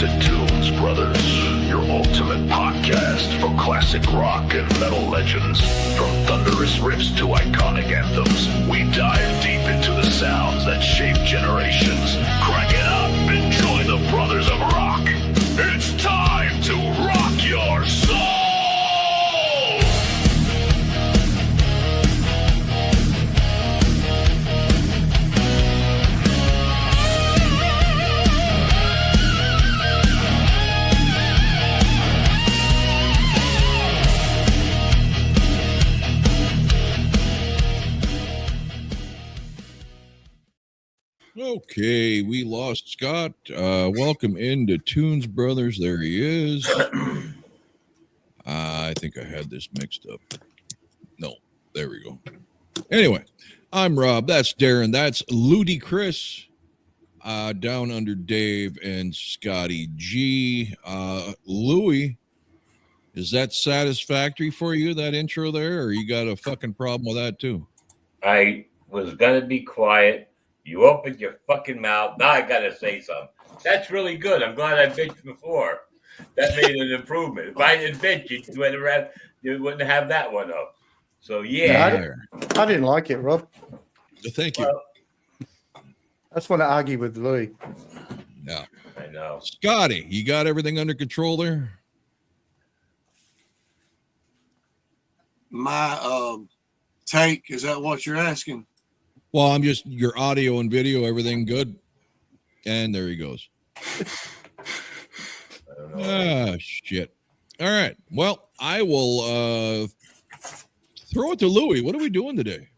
to Tunes Brothers, your ultimate podcast for classic rock and metal legends. From thunderous riffs to iconic anthems, we dive deep into the sounds that shape generations. Crank it up and join the Brothers of Rock. It's time to rock your soul! Okay, we lost Scott. Welcome into Tunes Brothers. There he is. I think I had this mixed up. No, there we go. Anyway, I'm Rob. That's Darren. That's Peter Criss. Down under Dave and Scotty G. Louie, is that satisfactory for you, that intro there, or you got a fucking problem with that too? I was going to be quiet. You opened your fucking mouth. Now I got to say something. That's really good. I'm glad I bitched before. That made an improvement. If I didn't bitch, you wouldn't have that one up. So, yeah. I didn't like it, Rob. Thank you. Well, I just want to argue with Louis. Yeah. I know. Scotty, you got everything under control there? My take, is that what you're asking? Well, I'm just your audio and video, everything good. And there he goes. Shit. All right. Well, I will throw it to Louie. What are we doing today?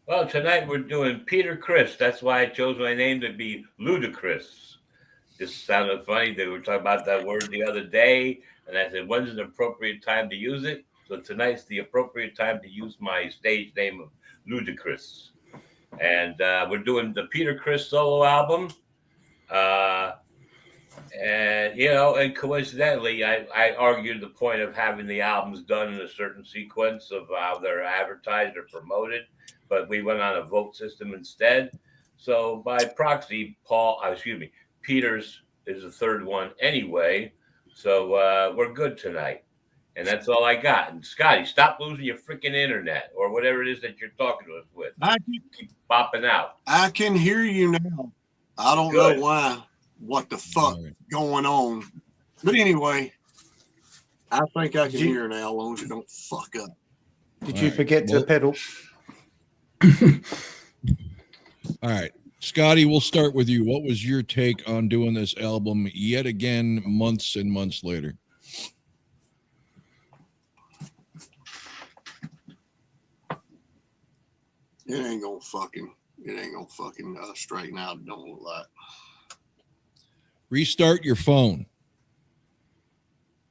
Well, tonight we're doing Peter Criss. That's why I chose my name to be Ludicrous. This sounded funny. They were talking about that word the other day, and I said, when's an appropriate time to use it? So tonight's the appropriate time to use my stage name of Ludicrous. And we're doing the Peter Criss solo album. And coincidentally, I argued the point of having the albums done in a certain sequence of how they're advertised or promoted, but we went on a vote system instead. So by proxy, Peter's is the third one anyway. So we're good tonight. And that's all I got. And Scotty, stop losing your freaking internet or whatever it is that you're talking to us with. Keep popping out. I can hear you now. I don't know why. What the fuck going on? But anyway, I think I can hear now as long as you don't fuck up. Did you forget to pedal? All right. Scotty, we'll start with you. What was your take on doing this album yet again months and months later? It ain't gonna fucking straighten out. Don't look like. Restart your phone.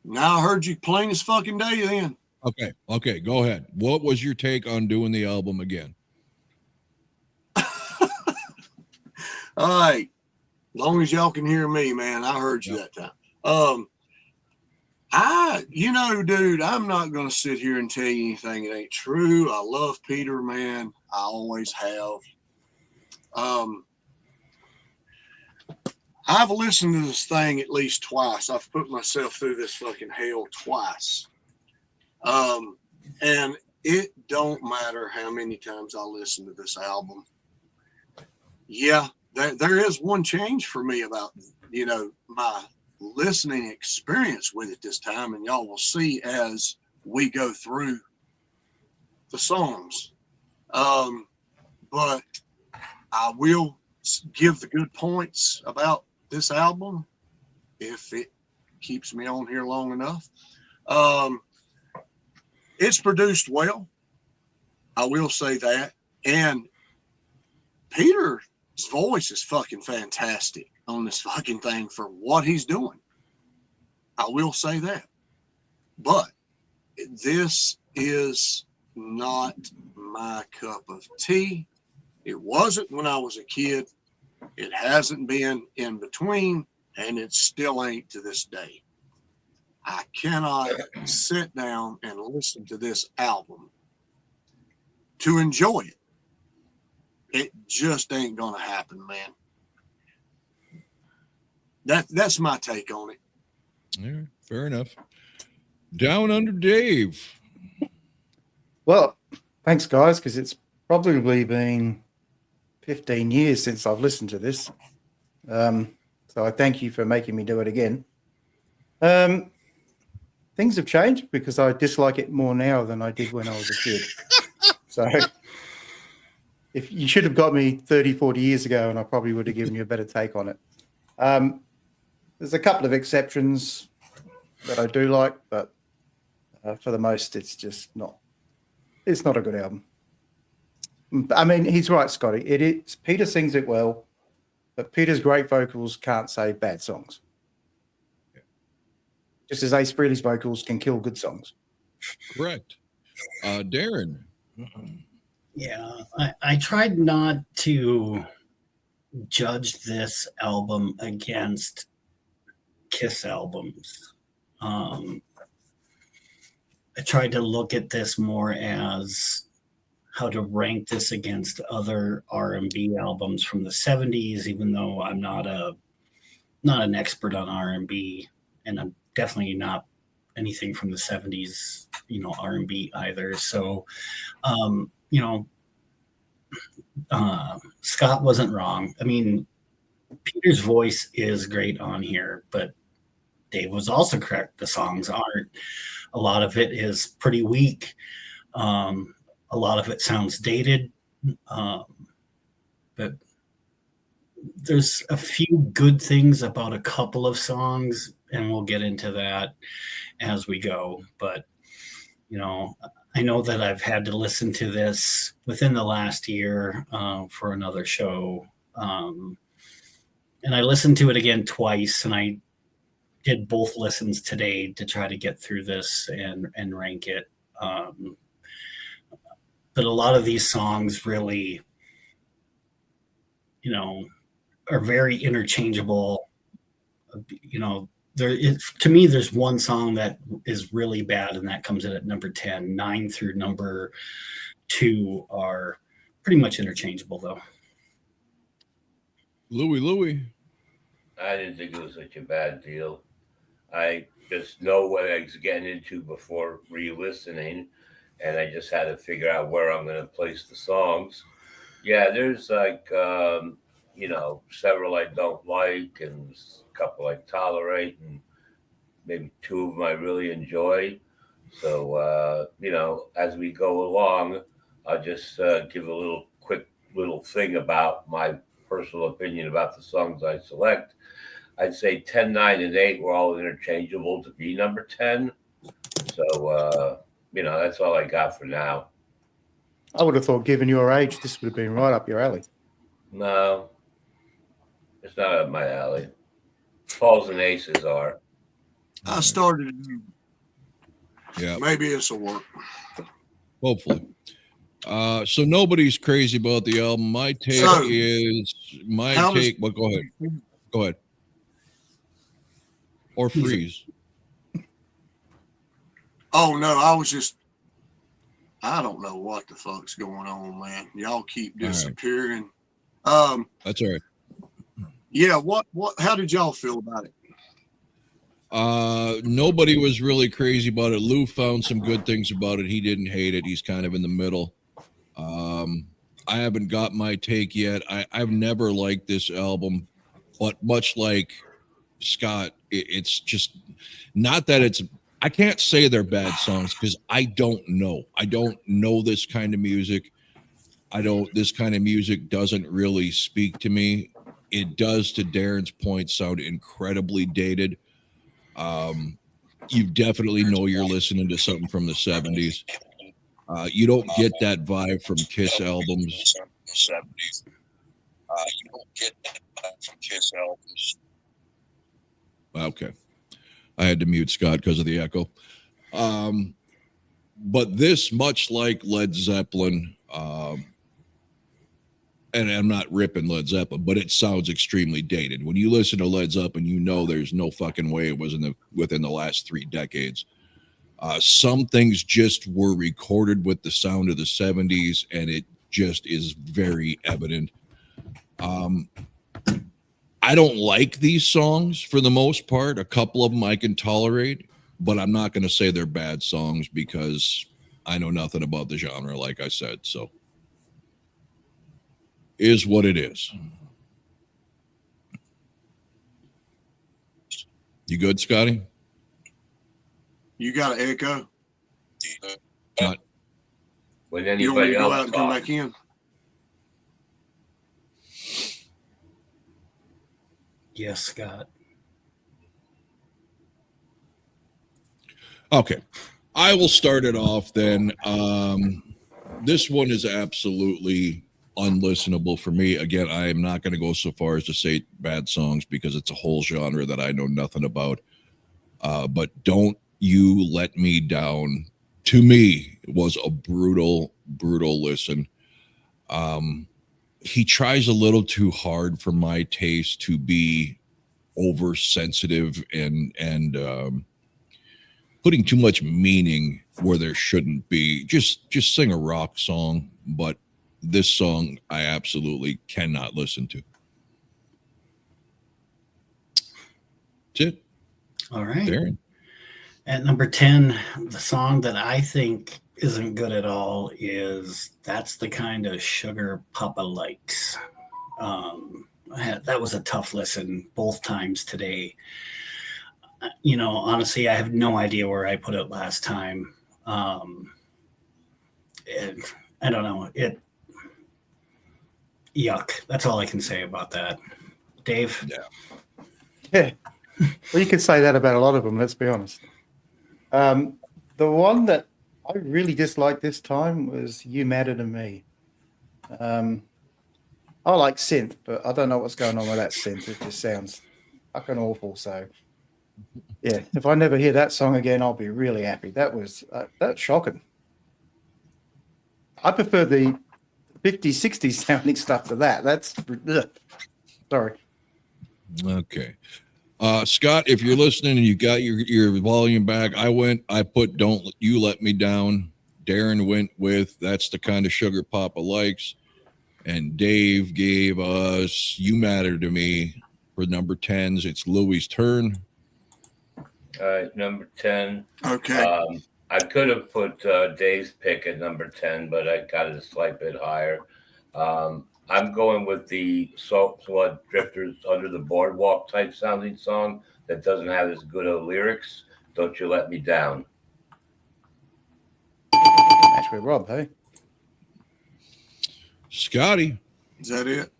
Now I heard you plain as fucking day then. Okay, go ahead. What was your take on doing the album again? All right. As long as y'all can hear me, man, I heard you that time. Dude, I'm not going to sit here and tell you anything that ain't true. I love Peter, man. I always have. I've listened to this thing at least twice. I've put myself through this fucking hell twice. And it don't matter how many times I listen to this album. Yeah, there is one change for me about, my listening experience with it this time, and y'all will see as we go through the songs. But I will give the good points about this album if it keeps me on here long enough. It's produced well. I will say that. And Peter's voice is fucking fantastic on this fucking thing for what he's doing. I will say that. But this is not my cup of tea. It wasn't when I was a kid. It hasn't been in between, and it still ain't to this day. I cannot sit down and listen to this album to enjoy it. It just ain't gonna happen, man. That's my take on it. Yeah, fair enough. Down Under Dave. Well, thanks, guys, because it's probably been 15 years since I've listened to this. So I thank you for making me do it again. Things have changed because I dislike it more now than I did when I was a kid. So if you should have got me 30, 40 years ago, and I probably would have given you a better take on it. There's a couple of exceptions that I do like, but for the most, it's just not. It's not a good album. I mean, he's right, Scotty. It is. Peter sings it well, but Peter's great vocals can't save bad songs. Just as Ace Frehley's vocals can kill good songs. Correct. Darren. Yeah, I tried not to judge this album against Kiss albums. I tried to look at this more as how to rank this against other R&B albums from the 70s, even though I'm not an expert on R&B, and I'm definitely not anything from the 70s, R&B either. So, Scott wasn't wrong. I mean, Peter's voice is great on here, but Dave was also correct. The songs aren't. A lot of it is pretty weak. A lot of it sounds dated. But there's a few good things about a couple of songs, and we'll get into that as we go. But, I know that I've had to listen to this within the last year for another show. And I listened to it again twice, and I did both listens today to try to get through this and rank it. But a lot of these songs really, are very interchangeable. To me, there's one song that is really bad, and that comes in at number 10. 9 through number 2 are pretty much interchangeable, though. Louie. I didn't think it was such a bad deal. I just know what I was getting into before re-listening, and I just had to figure out where I'm going to place the songs. Yeah, there's several I don't like, and a couple I tolerate, and maybe 2 of them I really enjoy. So, as we go along, I'll just give a quick little thing about my personal opinion about the songs I select. I'd say 10, 9, and 8 were all interchangeable to be number 10. So, that's all I got for now. I would have thought, given your age, this would have been right up your alley. No, it's not up my alley. Falls and Aces are. I started. Yeah. Maybe this will work. Hopefully. So nobody's crazy about the album. My take is Well, go ahead. Go ahead. Or freeze. Oh no, I don't know what the fuck's going on, man. Y'all keep disappearing. Right. That's all right. Yeah, how did y'all feel about it? Nobody was really crazy about it. Lou found some good things about it. He didn't hate it. He's kind of in the middle. I haven't got my take yet. I've never liked this album, but much like Scott, it's just not that I can't say they're bad songs because I don't know. I don't know this kind of music. This kind of music doesn't really speak to me. It does, to Darren's point, sound incredibly dated. You definitely know you're listening to something from the 70s. You don't get that vibe from Kiss albums. Okay. I had to mute Scott because of the echo. But this, much like Led Zeppelin, and I'm not ripping Led Zeppelin, but it sounds extremely dated. When you listen to Led Zeppelin, there's no fucking way it was within the last 3 decades. Some things just were recorded with the sound of the 70s, and it just is very evident. I I don't like these songs for the most part. A couple of them I can tolerate, but I'm not going to say they're bad songs because I know nothing about the genre, like I said. So, is what it is. You good, Scotty? You got an echo. Not. When You want me anybody to go out else and come talks. back in? Yes, Scott. Okay. I will start it off then. This one is absolutely unlistenable for me. Again, I am not going to go so far as to say bad songs because it's a whole genre that I know nothing about. But Don't You Let Me Down, to me, was a brutal listen. He tries a little too hard for my taste to be oversensitive and putting too much meaning where there shouldn't be. Just sing a rock song, but this song I absolutely cannot listen to. That's it. All right. Darren. At number 10, the song that I think isn't good at all is That's the Kind of Sugar Papa Likes. That was a tough listen both times today. Honestly, I have no idea where I put it last time. I don't know. Yuck. That's all I can say about that. Dave? Yeah. Well, you could say that about a lot of them, let's be honest. The one that I really disliked this time was You Matter to Me. I like synth, but I don't know what's going on with that synth. It just sounds fucking awful. So, yeah, if I never hear that song again, I'll be really happy. That's shocking. I prefer the 50s, 60s sounding stuff to that. That's sorry. Okay. Scott, if you're listening and you got your volume back, I put Don't You Let Me Down. Darren went with That's the Kind of Sugar Papa Likes. And Dave gave us You Matter to Me for number 10s. It's Louie's turn. All right, number 10. Okay. I could have put Dave's pick at number 10, but I got it a slight bit higher. I'm going with the somewhat Drifters Under the Boardwalk type sounding song that doesn't have as good of lyrics. Don't You Let Me Down. Match with Rob, hey? Scotty. Is that it?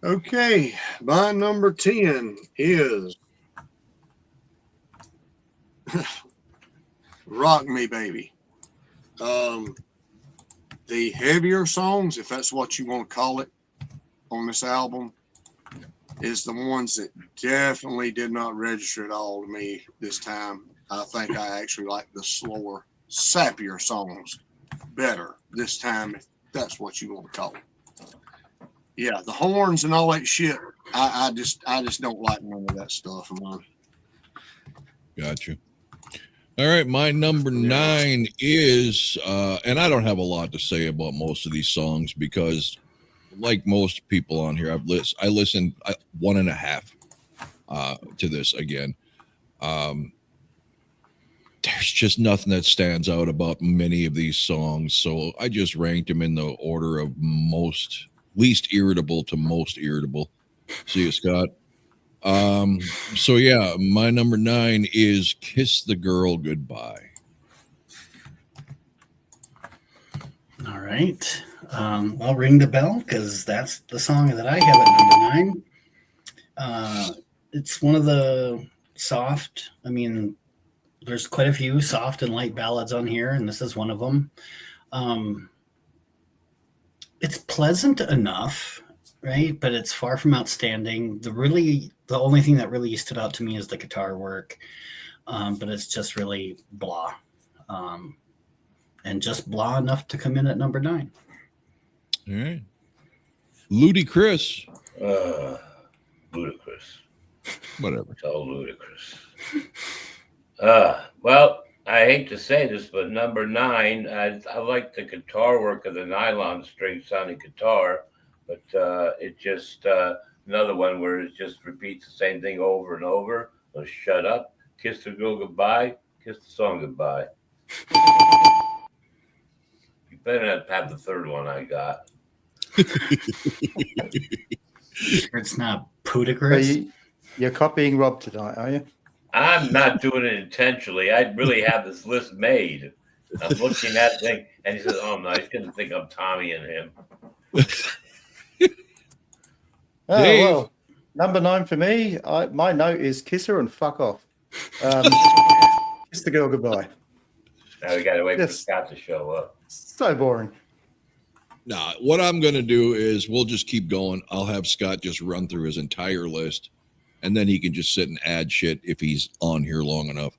Okay. My number 10 is Rock Me Baby. The heavier songs, if that's what you want to call it, on this album is the ones that definitely did not register at all to me this time. I think I actually like the slower, sappier songs better this time, if that's what you want to call it. Yeah, the horns and all that shit, I just don't like none of that stuff, man. Gotcha. All right, my number 9 is, and I don't have a lot to say about most of these songs because, like most people on here, I listened 1.5 to this again. There's just nothing that stands out about many of these songs, so I just ranked them in the order of least irritable to most irritable. See you, Scott. So yeah, my number 9 is Kiss the Girl Goodbye. All right. I'll ring the bell because that's the song that I have at number 9. It's one of the soft, there's quite a few soft and light ballads on here, and this is one of them. It's pleasant enough, right? But it's far from outstanding. The only thing that really stood out to me is the guitar work, but it's just really blah, and just blah enough to come in at number 9. All right, Ludicrous. Ludicrous. Whatever. So ludicrous. Well, I hate to say this, but number 9, I like the guitar work of the nylon string sounding guitar, but it just another one where it just repeats the same thing over and over. So shut up, kiss the girl goodbye, kiss the song goodbye. You better not have the third one I got. It's not Peter So Criss. you're copying Rob tonight, are you? I'm not doing it intentionally. I really have this list made. I'm looking at thing, and he says, "Oh no, he's gonna think I'm Tommy and him." Oh, Dave. well, number 9 for me. My note is kiss her and fuck off. Kiss the girl goodbye. Now we gotta wait for Yes. Scott to show up. So boring. Nah, what I'm going to do is we'll just keep going. I'll have Scott just run through his entire list, and then he can just sit and add shit if he's on here long enough.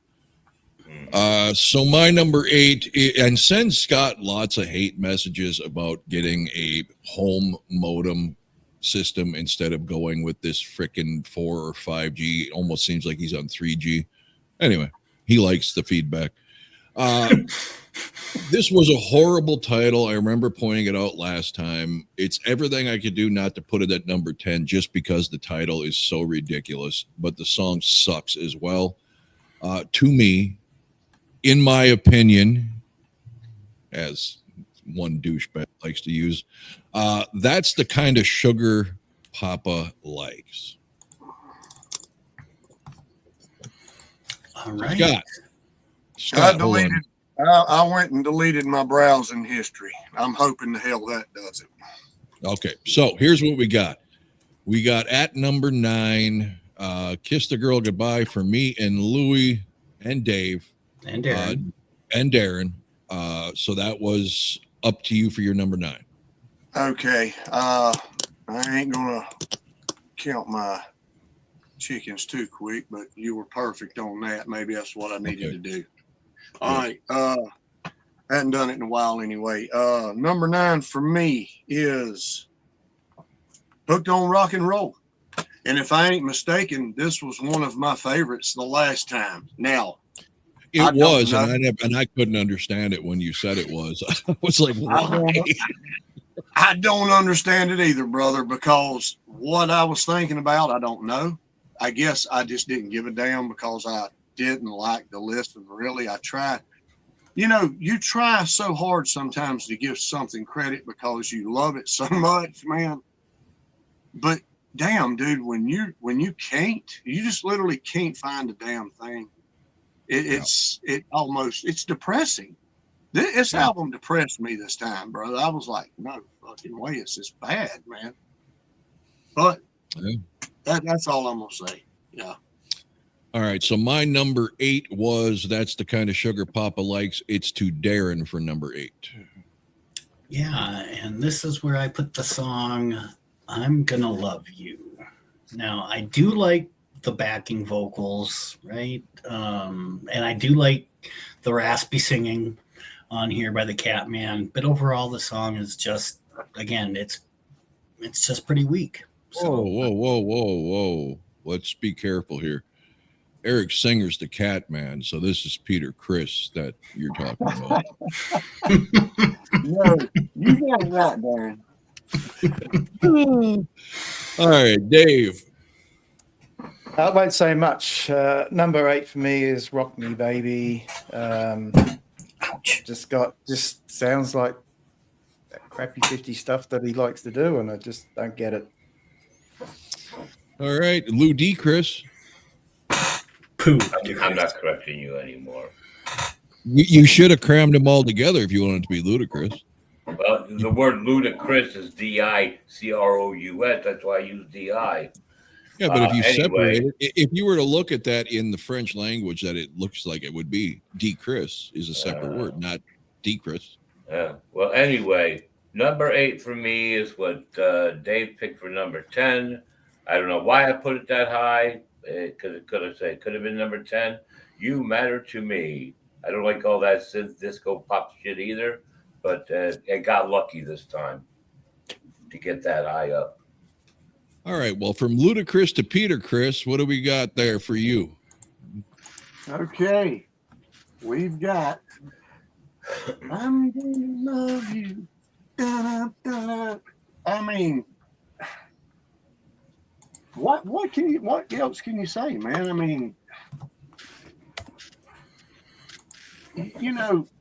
So my number 8, and send Scott lots of hate messages about getting a home modem system instead of going with this frickin' 4 or 5G. It almost seems like he's on 3G. Anyway, he likes the feedback. This was a horrible title. I remember pointing it out last time. It's everything I could do not to put it at number 10 just because the title is so ridiculous, but the song sucks as well. To me, in my opinion, as one douchebag likes to use, that's the kind of sugar Papa likes. All right. Scott, I hold on. deleted. I went and deleted my browsing history. I'm hoping the hell that does it. Okay, so here's what we got. We got at number 9, Kiss the Girl Goodbye for me and Louie and Dave And Darren. and Darren. So that was up to you for your number 9. Okay. I ain't gonna count my chickens too quick, but you were perfect on that. Maybe that's what I needed to do. All right. I hadn't done it in a while anyway. Number 9 for me is Hooked on Rock and Roll. And if I ain't mistaken, this was one of my favorites the last time. Now, It was, and I couldn't understand it when you said it was. I was like, why? I don't understand it either, brother, because what I was thinking about, I don't know. I guess I just didn't give a damn because I didn't like the list. And really, I tried. You know, you try so hard sometimes to give something credit because you love it so much, man. But damn, dude, when you can't, you just literally can't find a damn thing. It's depressing. This album depressed me this time, brother. I was like, no fucking way, it's just bad, man. But that's all I'm gonna say. Yeah. All right, so my number 8 was That's the Kind of Sugar Papa Likes. It's to Darren for number 8. Yeah, and this is where I put the song I'm Gonna Love You. Now, I do like the backing vocals, right? And I do like the raspy singing on here by the Catman, but overall the song is just, again, it's just pretty weak. So, Whoa. Let's be careful here. Eric Singer's the Catman, so this is Peter Criss that you're talking about. No, you got it right, Darren. All right, Dave. I won't say much. Number 8 for me is Rock Me Baby. ouch. Just sounds like that crappy 50 stuff that he likes to do, and I just don't get it. All right, Lou D. Chris. Poo. I'm not correcting you anymore. You should have crammed them all together if you wanted to be ludicrous. Well, the word ludicrous is D-I-C-R-O-U-S. That's why I use D-I. Yeah, but if you Anyway. separate it, if you were to look at that in the French language, that it looks like it would be, D. Chris is a separate word, not D. Chris. Yeah. Well, anyway, number 8 for me is what Dave picked for number 10. I don't know why I put it that high. It could have been number 10. You Matter to Me. I don't like all that synth disco pop shit either, but I got lucky this time to get that high up. All right, well, from ludicrous to Peter Criss, what do we got there for you? Okay. We've got I'm Gonna Love You. Da-da-da-da. I mean, what else can you say, man? I mean,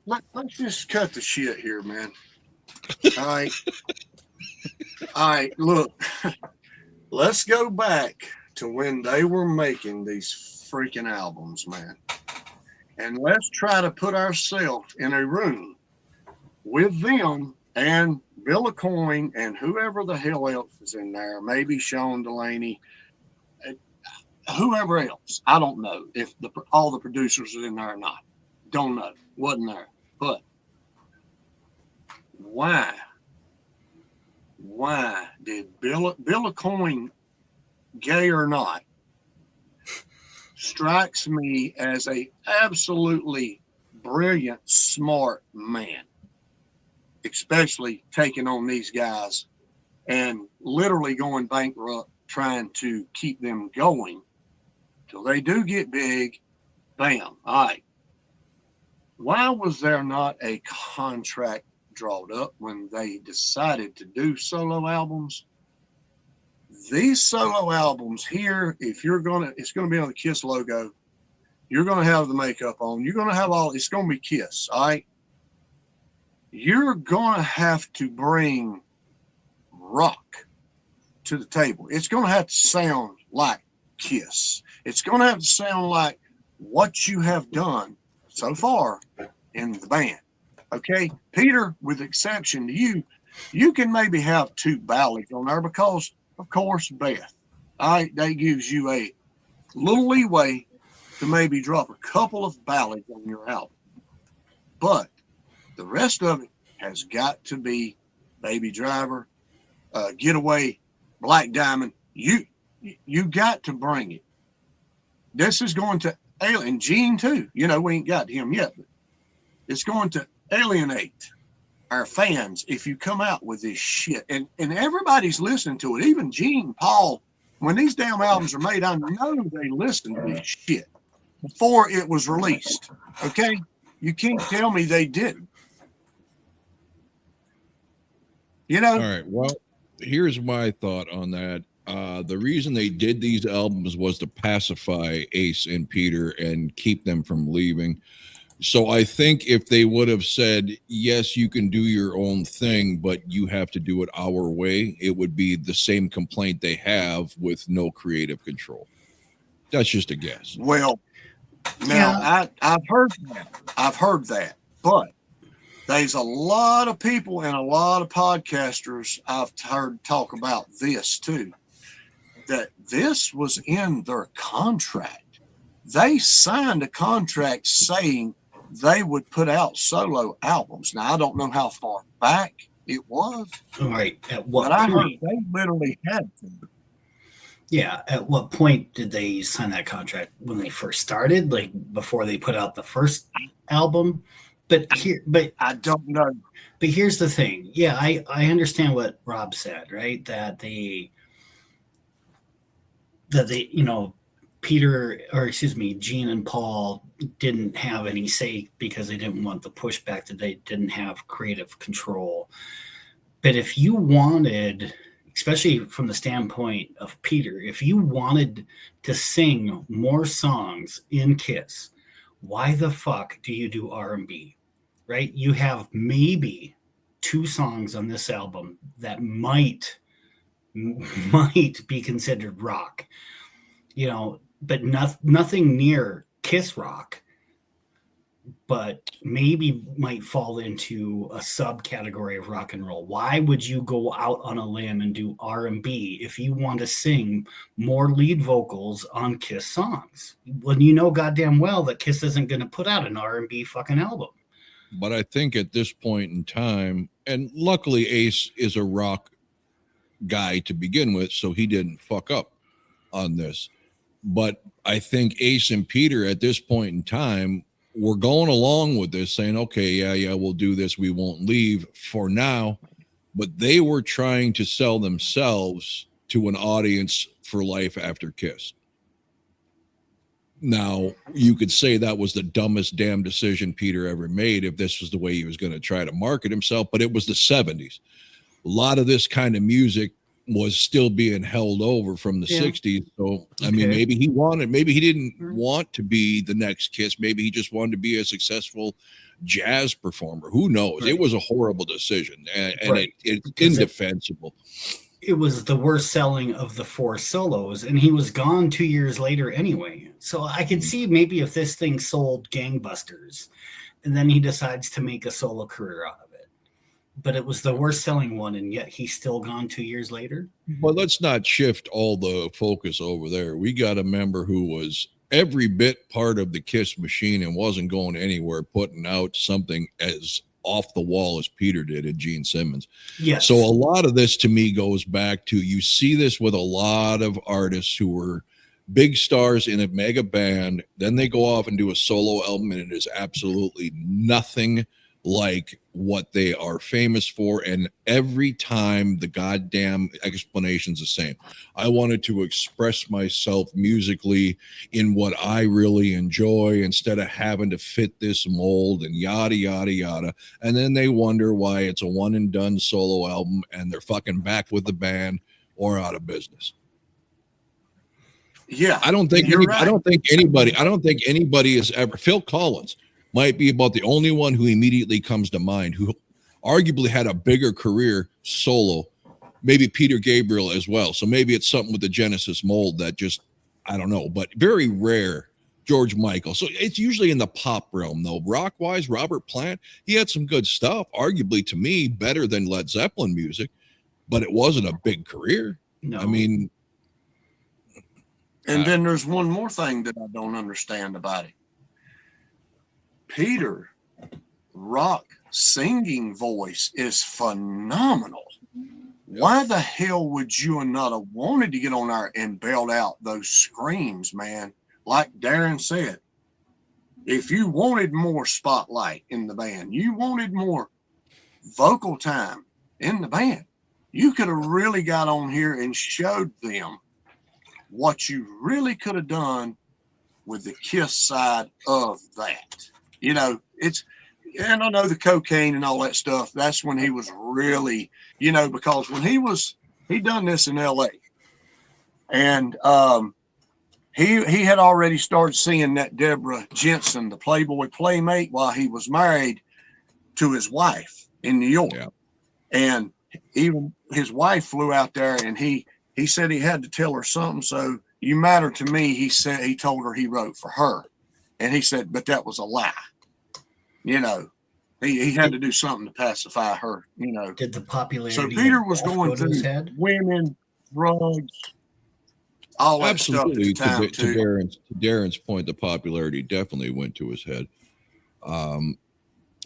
let's just cut the shit here, man. All right, look, let's go back to when they were making these freaking albums, man. And let's try to put ourselves in a room with them and Bill Coyne and whoever the hell else is in there, maybe Sean Delaney, whoever else. I don't know if all the producers are in there or not. Don't know. Wasn't there. But why did Bill Coyne, gay or not, strikes me as a absolutely brilliant, smart man, especially taking on these guys and literally going bankrupt trying to keep them going till they do get big. Bam. All right. Why was there not a contract drawn up when they decided to do solo albums? These solo albums here, if it's gonna be on the Kiss logo. You're gonna have the makeup on. You're gonna have it's gonna be Kiss. All right. You're gonna have to bring rock to the table. It's gonna have to sound like Kiss. It's gonna have to sound like what you have done so far in the band. Okay, Peter, with exception to you can maybe have 2 ballads on there because, of course, Beth. All right, that gives you a little leeway to maybe drop a couple of ballads on your album. But the rest of it has got to be Baby Driver, Getaway, Black Diamond. You got to bring it. This is going to alien Gene too. We ain't got him yet, but it's going to alienate our fans if you come out with this shit. And everybody's listening to it. Even Gene, Paul, when these damn albums are made, I know they listen to this shit before it was released. Okay? You can't tell me they didn't. All right. Well, here's my thought on that. The reason they did these albums was to pacify Ace and Peter and keep them from leaving. So I think if they would have said, yes, you can do your own thing, but you have to do it our way, it would be the same complaint they have with no creative control. That's just a guess. Well, now I've heard that, but there's a lot of people and a lot of podcasters I've heard talk about this too, that this was in their contract. They signed a contract saying they would put out solo albums. Now, I don't know how far back it was. All right. At what but point? I heard they literally had to. Yeah. At what point did they sign that contract? When they first started, like before they put out the first album? But I don't know. But here's the thing. Yeah, I understand what Rob said, right? That they, Gene and Paul didn't have any say because they didn't want the pushback, that they didn't have creative control. But if you wanted, especially from the standpoint of Peter, if you wanted to sing more songs in Kiss, why the fuck do you do R&B, right? You have maybe 2 songs on this album that might be considered rock, but nothing near Kiss rock, but maybe might fall into a subcategory of rock and roll. Why would you go out on a limb and do R&B if you want to sing more lead vocals on Kiss songs when you know goddamn well that Kiss isn't going to put out an R&B fucking album? But I think at this point in time, and luckily Ace is a rock guy to begin with, so he didn't fuck up on this. But I think Ace and Peter at this point in time were going along with this, saying, okay, yeah, we'll do this. We won't leave for now. But they were trying to sell themselves to an audience for life after Kiss. Now, you could say that was the dumbest damn decision Peter ever made if this was the way he was going to try to market himself, but it was the 70s. A lot of this kind of music was still being held over from the Yeah. 60s. So, I mean, Okay. maybe he didn't want to be the next Kiss. Maybe he just wanted to be a successful jazz performer. Who knows? Right. It was a horrible decision, and Right. it's Because indefensible. it was the worst selling of the 4 solos, and he was gone 2 years later anyway. So I could see maybe if this thing sold gangbusters, and then he decides to make a solo career out of it. But it was the worst selling one, and yet he's still gone 2 years later. But let's not shift all the focus over there. We got a member who was every bit part of the Kiss machine and wasn't going anywhere, putting out something as off the wall as Peter did at Gene Simmons. Yes. So a lot of this to me goes back to, you see this with a lot of artists who were big stars in a mega band, then they go off and do a solo album, and it is absolutely nothing like what they are famous for. And every time the goddamn explanation's the same. I wanted to express myself musically in what I really enjoy instead of having to fit this mold and yada yada yada. And then they wonder why it's a one and done solo album and they're fucking back with the band or out of business. Yeah, I don't think anybody has ever. Phil Collins might be about the only one who immediately comes to mind, who arguably had a bigger career solo. Maybe Peter Gabriel as well. So maybe it's something with the Genesis mold that just, I don't know, but very rare. George Michael. So it's usually in the pop realm, though. Rock wise, Robert Plant, he had some good stuff, arguably to me better than Led Zeppelin music, but it wasn't a big career. No. I mean, and then there's one more thing that I don't understand about it. Peter rock singing voice is phenomenal. Why the hell would you and not have wanted to get on there and belt out those screams, man? Like Darren said, if you wanted more spotlight in the band, you wanted more vocal time in the band, you could have really got on here and showed them what you really could have done with the Kiss side of that. You know, and I know the cocaine and all that stuff, that's when he was really, you know, because when he done this in LA, and he had already started seeing that Deborah Jensen, the Playboy Playmate, while he was married to his wife in New York. Yeah. And even his wife flew out there, and he said he had to tell her something. So, you matter to me, he said, he told her he wrote for her. And he said, but that was a lie. You know, he had to do something to pacify her, you know. Did the popularity So Peter was of golf going go to his through head? women, drugs, all that absolutely. stuff at the time, To Darren's point, the popularity definitely went to his head.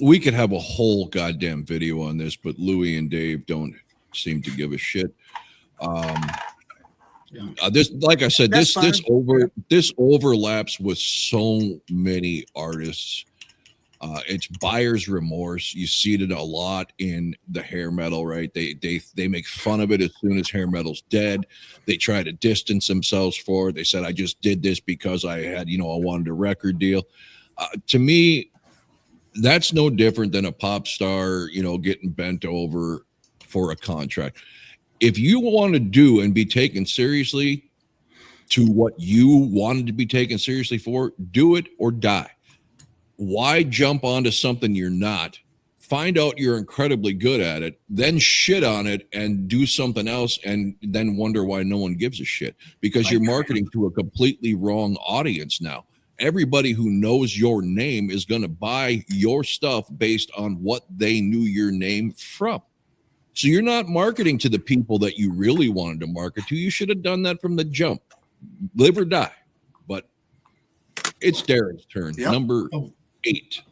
We could have a whole goddamn video on this, but Louie and Dave don't seem to give a shit. This, like I said, That's this overlaps with so many artists. It's buyer's remorse. You see it a lot in the hair metal, right? They make fun of it as soon as hair metal's dead. They try to distance themselves for it. They said, I just did this because I had, I wanted a record deal. To me, that's no different than a pop star, getting bent over for a contract. If you want to do and be taken seriously to what you wanted to be taken seriously for, do it or die. Why jump onto something you're not? Find out you're incredibly good at it, then shit on it and do something else, and then wonder why no one gives a shit, because you're marketing to a completely wrong audience now. Everybody who knows your name is going to buy your stuff based on what they knew your name from. So you're not marketing to the people that you really wanted to market to. You should have done that from the jump. Live or die. But it's Darren's turn. Yep. Number 8.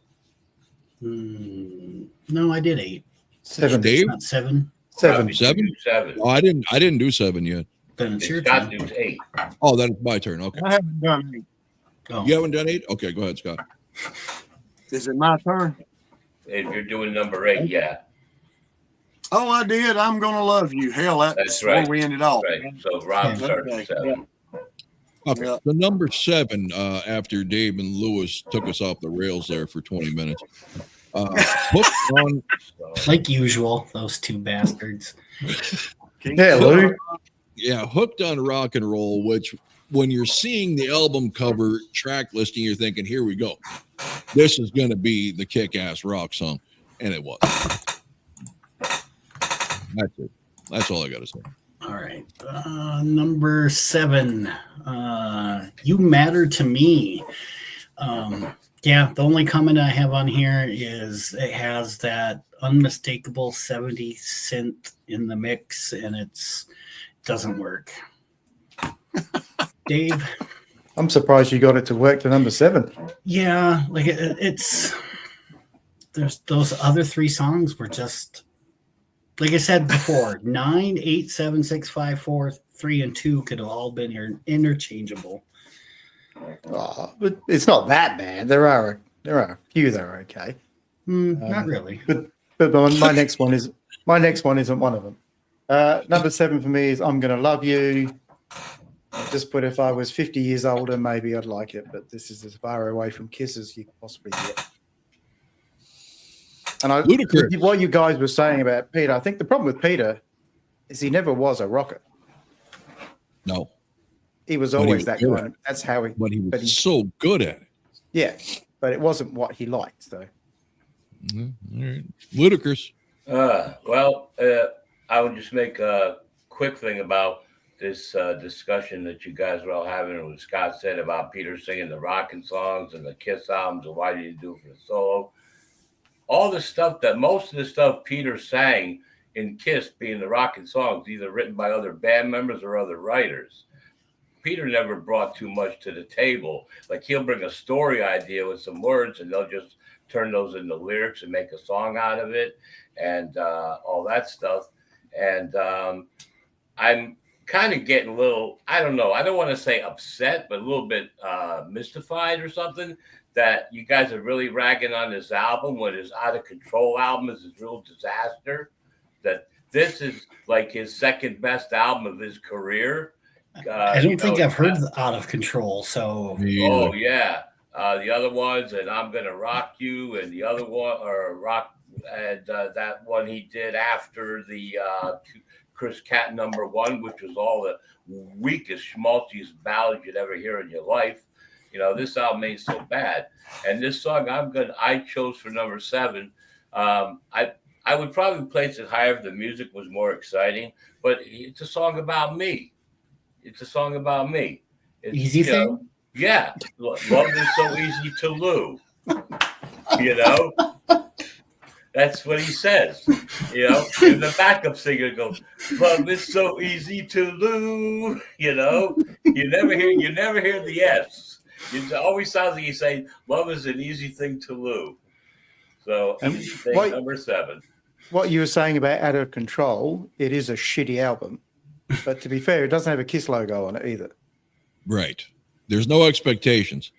No, I did 8. 7. Dave? Not 7. 7. 7? 7. Oh, I didn't do 7 yet. Then it's your Scott turn. does 8. Oh, that's my turn. Okay. I haven't done it. Oh. You haven't done 8? Okay, go ahead, Scott. Is it my turn? If you're doing number 8, yeah. Oh, I did. I'm gonna love you. Hell, that's right. where we ended off. Right. So Rob Yeah. started at 7. Okay. Yeah. The number 7, after Dave and Lewis took us off the rails there for 20 minutes. Hooked on Like usual, those two bastards. Yeah, Lou. Yeah, Hooked on Rock and Roll, which when you're seeing the album cover track listing, you're thinking, here we go. This is going to be the kick-ass rock song. And it was. That's it. That's all I got to say. All right. Number 7. You Matter to Me. Yeah, the only comment I have on here is it has that unmistakable 70 synth in the mix, and it doesn't work. Dave? I'm surprised you got it to work to number 7. Yeah, like it's there's those other 3 songs were just, like I said before, 9, 8, 7, 6, 5, 4, 3, and 2 could have all been interchangeable. Oh, but it's not that bad. There are a few that are okay. Not really. But my next one isn't one of them. Number 7 for me is I'm Gonna Love You. Just put if I was 50 years older, maybe I'd like it, but this is as far away from Kiss as you can possibly get. And Ludicrous. What you guys were saying about Peter, I think the problem with Peter is he never was a rocker. No. He was But he always was that good kind of, that's how he, But he was so good at it. yeah, but it wasn't what he liked, so. All right. Ludicrous. I would just make a quick thing about this discussion that you guys were all having, and what Scott said about Peter singing the rockin' songs and the Kiss albums, and why did he do it for the solo? All the stuff most of the stuff Peter sang in Kiss being the rockin' songs, either written by other band members or other writers. Peter never brought too much to the table. Like, he'll bring a story idea with some words, and they'll just turn those into lyrics and make a song out of it, and all that stuff. And I'm kind of getting a little, I don't know, I don't want to say upset, but a little bit mystified or something, that you guys are really ragging on this album when his Out of Control album is a real disaster, that this is like his second best album of his career. I don't think I've heard Out of Control, so. Oh, yeah. The other ones, and I'm Gonna Rock You, and the other one, or Rock, and that one he did after the Chris Cat #1, which was all the weakest, schmaltziest ballads you'd ever hear in your life. You know, this album ain't so bad. And this song I chose for number 7. I would probably place it higher if the music was more exciting, but it's a song about me. It's a song about me. Easy thing? Yeah. Love is so easy to lose. You know? That's what he says. You know? And the backup singer goes, love is so easy to lose. You know? You never hear the S. It always sounds like he's saying, love is an easy thing to lose. So, easy thing, number 7. What you were saying about Out of Control, it is a shitty album. But to be fair, it doesn't have a Kiss logo on it either. Right. There's no expectations.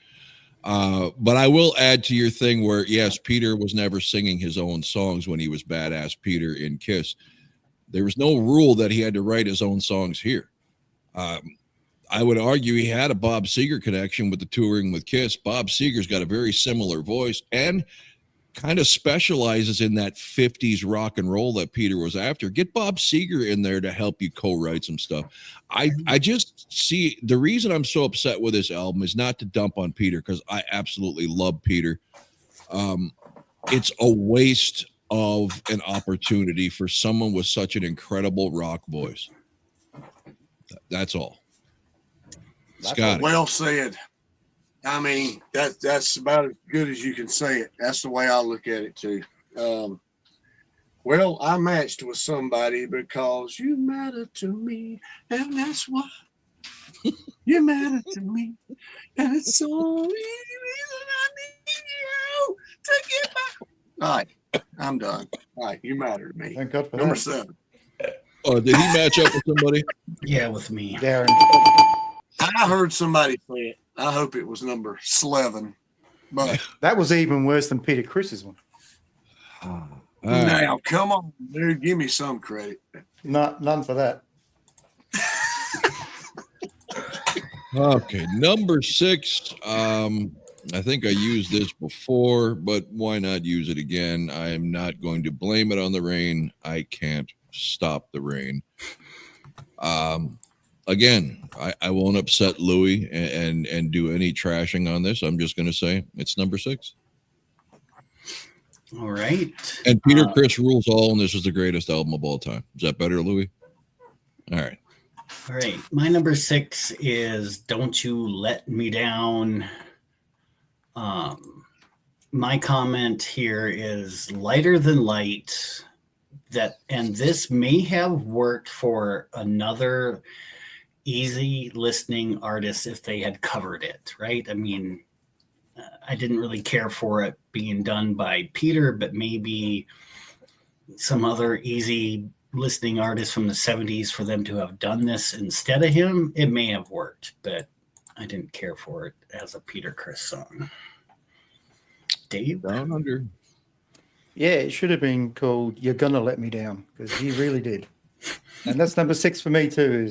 But I will add to your thing where, yes, Peter was never singing his own songs when he was Badass Peter in Kiss. There was no rule that he had to write his own songs here. I would argue he had a Bob Seger connection with the touring with Kiss. Bob Seger's got a very similar voice and kind of specializes in that 50s rock and roll that Peter was after. Get Bob Seger in there to help you co-write some stuff. I just see the reason I'm so upset with this album is not to dump on Peter, because I absolutely love Peter. It's a waste of an opportunity for someone with such an incredible rock voice. That's all. Scott. Well said. I mean, that's about as good as you can say it. That's the way I look at it too. Well, I matched with somebody because you matter to me, and that's why you matter to me, and it's the only reason I need you to get back. All right, I'm done. All right, you matter to me. Thank God for Number that. 7. Oh, did he match up with somebody? Yeah, with me. Darren. I heard somebody say it. I hope it was number 11, but That was even worse than Peter Criss's one. now come on, dude, give me some credit. None for that. Okay, number 6. I think I used this before, but why not use it again? I am not going to blame it on the rain. I can't Stop the Rain. Again, I won't upset Louis and do any trashing on this. I'm just going to say it's number 6. All right. And Peter Criss rules all, and this is the greatest album of all time. Is that better, Louis? All right. All right. My number 6 is Don't You Let Me Down. My comment here is Lighter Than Light. And this may have worked for another easy listening artist if they had covered it, right? I mean, I didn't really care for it being done by Peter, but maybe some other easy listening artist from the 70s for them to have done this instead of him, it may have worked, but I didn't care for it as a Peter Criss song. Dave? Down Under. Yeah, it should have been called You're Gonna Let Me Down, because he really did. And that's number 6 for me too.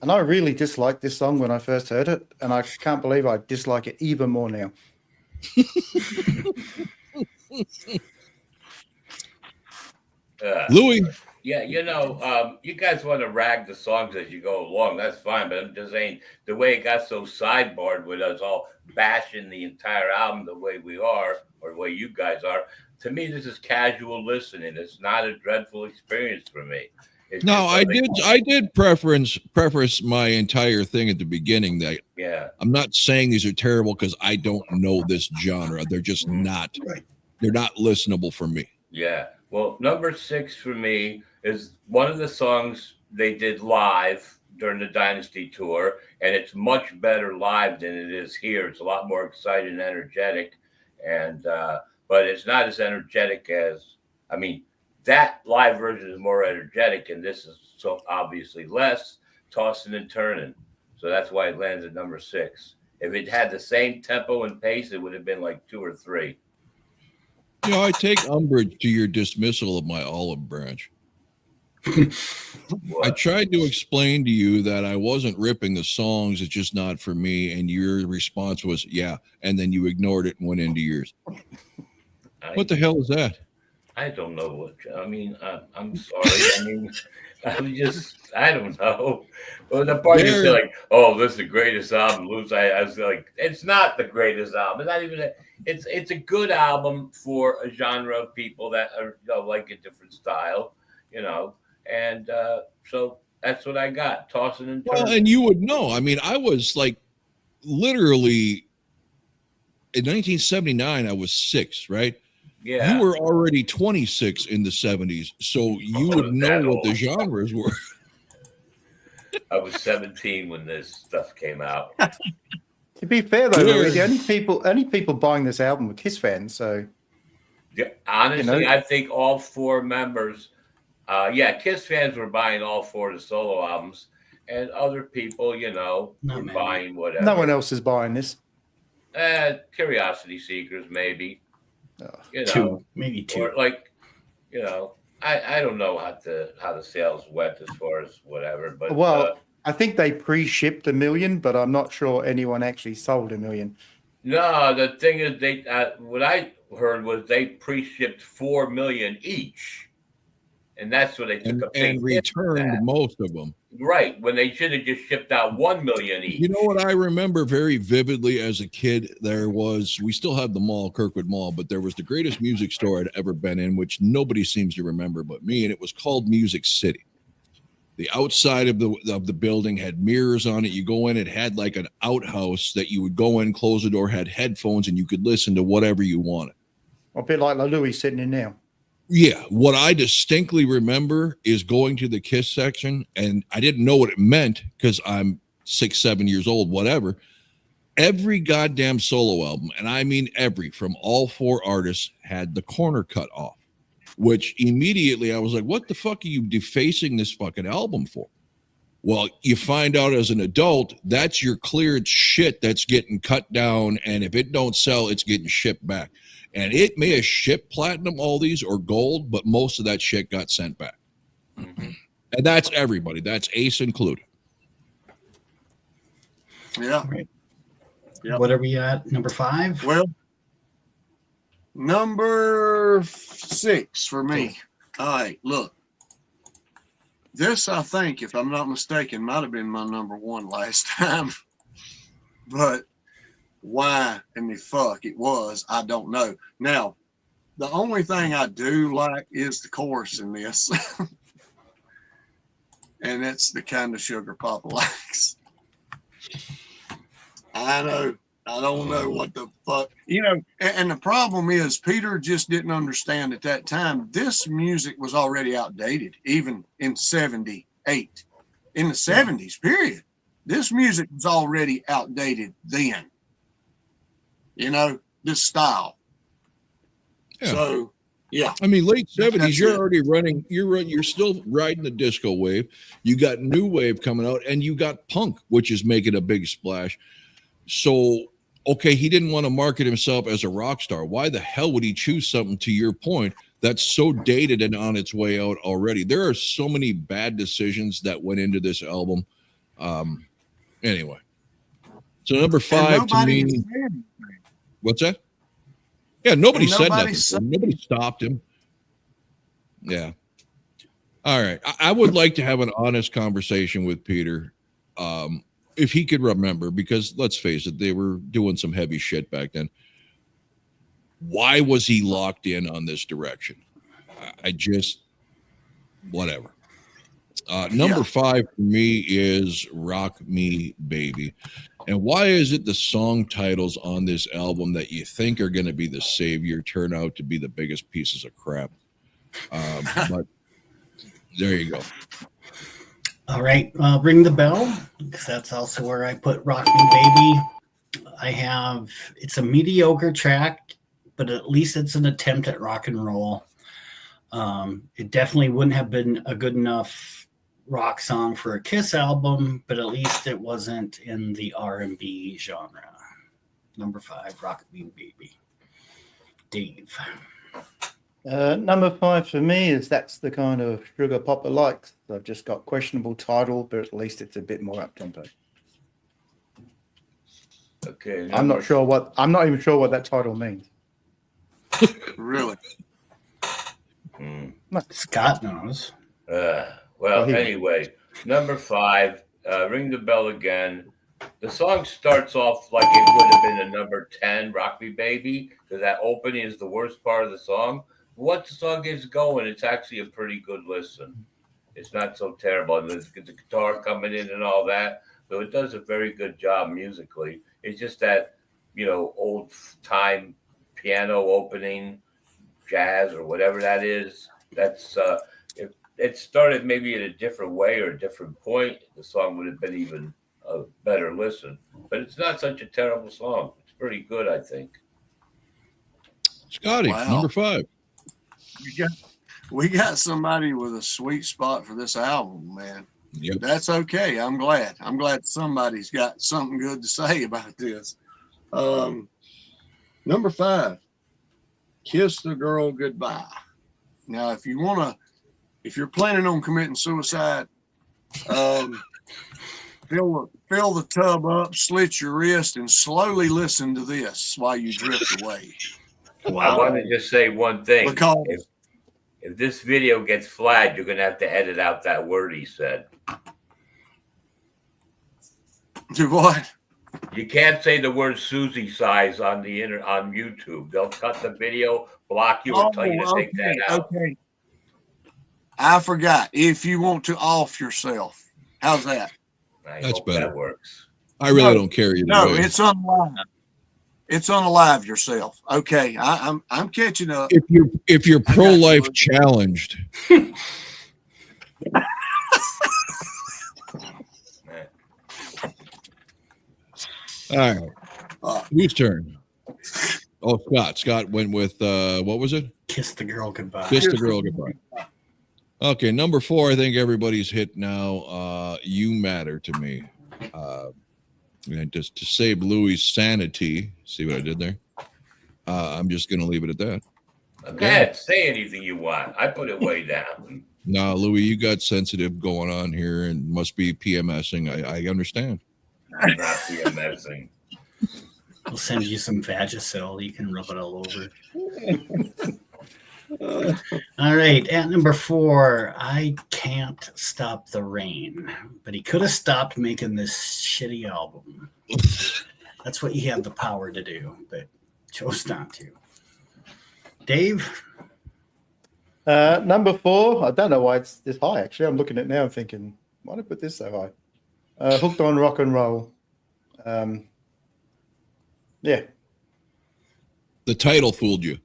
And I really disliked this song when I first heard it, and I can't believe I dislike it even more now. Louis. Yeah, you guys want to rag the songs as you go along. That's fine, but I'm just saying the way it got so sidebarred with us all bashing the entire album the way we are, or the way you guys are. To me, this is casual listening. It's not a dreadful experience for me. No, I did preference my entire thing at the beginning that I'm not saying these are terrible because I don't know this genre. They're just not. They're not listenable for me. Yeah. Well, number 6 for me is one of the songs they did live during the Dynasty tour, and it's much better live than it is here. It's a lot more exciting and energetic, but it's not as energetic as, that live version is more energetic, and this is so obviously less, tossing and turning. So that's why it lands at number 6. If it had the same tempo and pace, it would have been like 2 or 3. I take umbrage to your dismissal of my olive branch. I tried to explain to you that I wasn't ripping the songs. It's just not for me. And your response was, yeah. And then you ignored it and went into yours. What the hell is that? I don't know what. I'm sorry. I don't know. Well, the part you say like, oh, this is the greatest album. I was like, it's not the greatest album. It's not even. It's a good album for a genre of people that are like a different style, And so that's what I got. Tossing and turning. Well, and you would know. I was like, literally, in 1979, I was 6, right? Yeah. You were already 26 in the 70s, so you would know what the genres were. I was 17 when this stuff came out. To be fair, though, Louis, the only people buying this album were Kiss fans. So, honestly, I think all 4 members, Kiss fans were buying all 4 of the solo albums, and other people, were buying whatever. No one else is buying this. Curiosity seekers, maybe. 2, maybe 2. Or I don't know how the sales went as far as whatever, but I think they pre-shipped 1 million, but I'm not sure anyone actually sold 1 million. No, the thing is, they what I heard was they pre-shipped 4 million each, and that's what they took and returned most of them. Right, when they should have just shipped out 1 million each. You know what I remember very vividly as a kid? We still had the mall, Kirkwood Mall, but there was the greatest music store I'd ever been in, which nobody seems to remember but me, and it was called Music City. The outside of the building had mirrors on it. You go in, it had like an outhouse that you would go in, close the door, had headphones, and you could listen to whatever you wanted. A bit like Louis sitting in now. Yeah, what I distinctly remember is going to the Kiss section, and I didn't know what it meant because I'm 6, 7 years old, whatever. Every goddamn solo album, and I mean every, from all 4 artists, had the corner cut off, which immediately I was like, what the fuck are you defacing this fucking album for? Well, you find out as an adult, that's your cleared shit that's getting cut down, and if it don't sell, it's getting shipped back. And it may have shipped platinum, all these, or gold, but most of that shit got sent back. Mm-hmm. And that's everybody. That's Ace included. Yeah. Right. Yep. What are we at? Number 5? Well, number 6 for me. All right, look. This, I think, if I'm not mistaken, might have been my number one last time. But why in the fuck it was, I don't know. Now, the only thing I do like is the chorus in this. And that's the kind of sugar Papa likes. I know. I don't know what the fuck. And the problem is Peter just didn't understand at that time. This music was already outdated, even in 78. In the 70s, period. This music was already outdated then. This style. Yeah. So, yeah. I mean, late 70s, That's you're it. already running, you're still riding the disco wave. You got new wave coming out, and you got punk, which is making a big splash. So, okay, he didn't want to market himself as a rock star. Why the hell would he choose something, to your point, that's so dated and on its way out already? There are so many bad decisions that went into this album. Anyway, so number 5 to me. What's that? Yeah, nobody said nothing. Nobody stopped him. Yeah. All right. I would like to have an honest conversation with Peter, if he could remember, because let's face it, they were doing some heavy shit back then. Why was he locked in on this direction? I just, whatever. Number 5 for me is Rock Me Baby. And why is it the song titles on this album that you think are going to be the savior turn out to be the biggest pieces of crap? But there you go. All right, ring the bell, because that's also where I put Rock Me Baby. It's a mediocre track, but at least it's an attempt at rock and roll. It definitely wouldn't have been a good enough rock song for a Kiss album, but at least it wasn't in the R&B genre. Number 5, Rock Me Baby. Dave. Number 5 for me is That's the Kind of Sugar Papa Likes. I've just got questionable title, but at least it's a bit more up tempo. Okay. I'm not even sure what that title means. Really? Scott knows. Well, anyway, number 5, Ring the Bell Again. The song starts off like it would have been a number 10, Rock Me Baby, because that opening is the worst part of the song. Once the song gets going, it's actually a pretty good listen. It's not so terrible. And there's the guitar coming in and all that. So it does a very good job musically. It's just that, old time piano opening, jazz or whatever that is. That's if it started maybe in a different way or a different point, the song would have been even a better listen. But it's not such a terrible song. It's pretty good, I think. Scotty, number 5. We got somebody with a sweet spot for this album, man. Yep. That's okay. I'm glad somebody's got something good to say about this. Number 5, Kiss the Girl Goodbye. Now, if you're planning on committing suicide, fill the tub up, slit your wrist, and slowly listen to this while you drift away. Wow. I want to just say one thing. Because if this video gets flagged, you're going to have to edit out that word he said. Do what? You can't say the word Susie size on YouTube. They'll cut the video, block you, and tell you to take that out. Okay. I forgot. If you want to off yourself, how's that? That's better. That works. I really don't care either way. It's unalive. It's unalive yourself. Okay, I'm catching up. If you're pro-life challenged. All right. Whose turn? Oh, Scott. Scott went with what was it? Kiss the Girl Goodbye. Kiss the Girl Goodbye. Okay, number 4, I think everybody's hit now. You Matter to Me. And just to save Louis' sanity, see what I did there? I'm just going to leave it at that. Go ahead, say anything you want. I put it way down. No, Louis, you got sensitive going on here and must be PMSing. I understand. I'm not PMSing. We'll send you some Vagisil. You can rub it all over. All right, at number 4, I Can't Stop the Rain, but he could have stopped making this shitty album. That's what he had the power to do, but chose not to. Dave? Number 4, I don't know why it's this high, actually. I'm looking at it now and thinking, why did I put this so high? Hooked on Rock and Roll. Yeah. The title fooled you.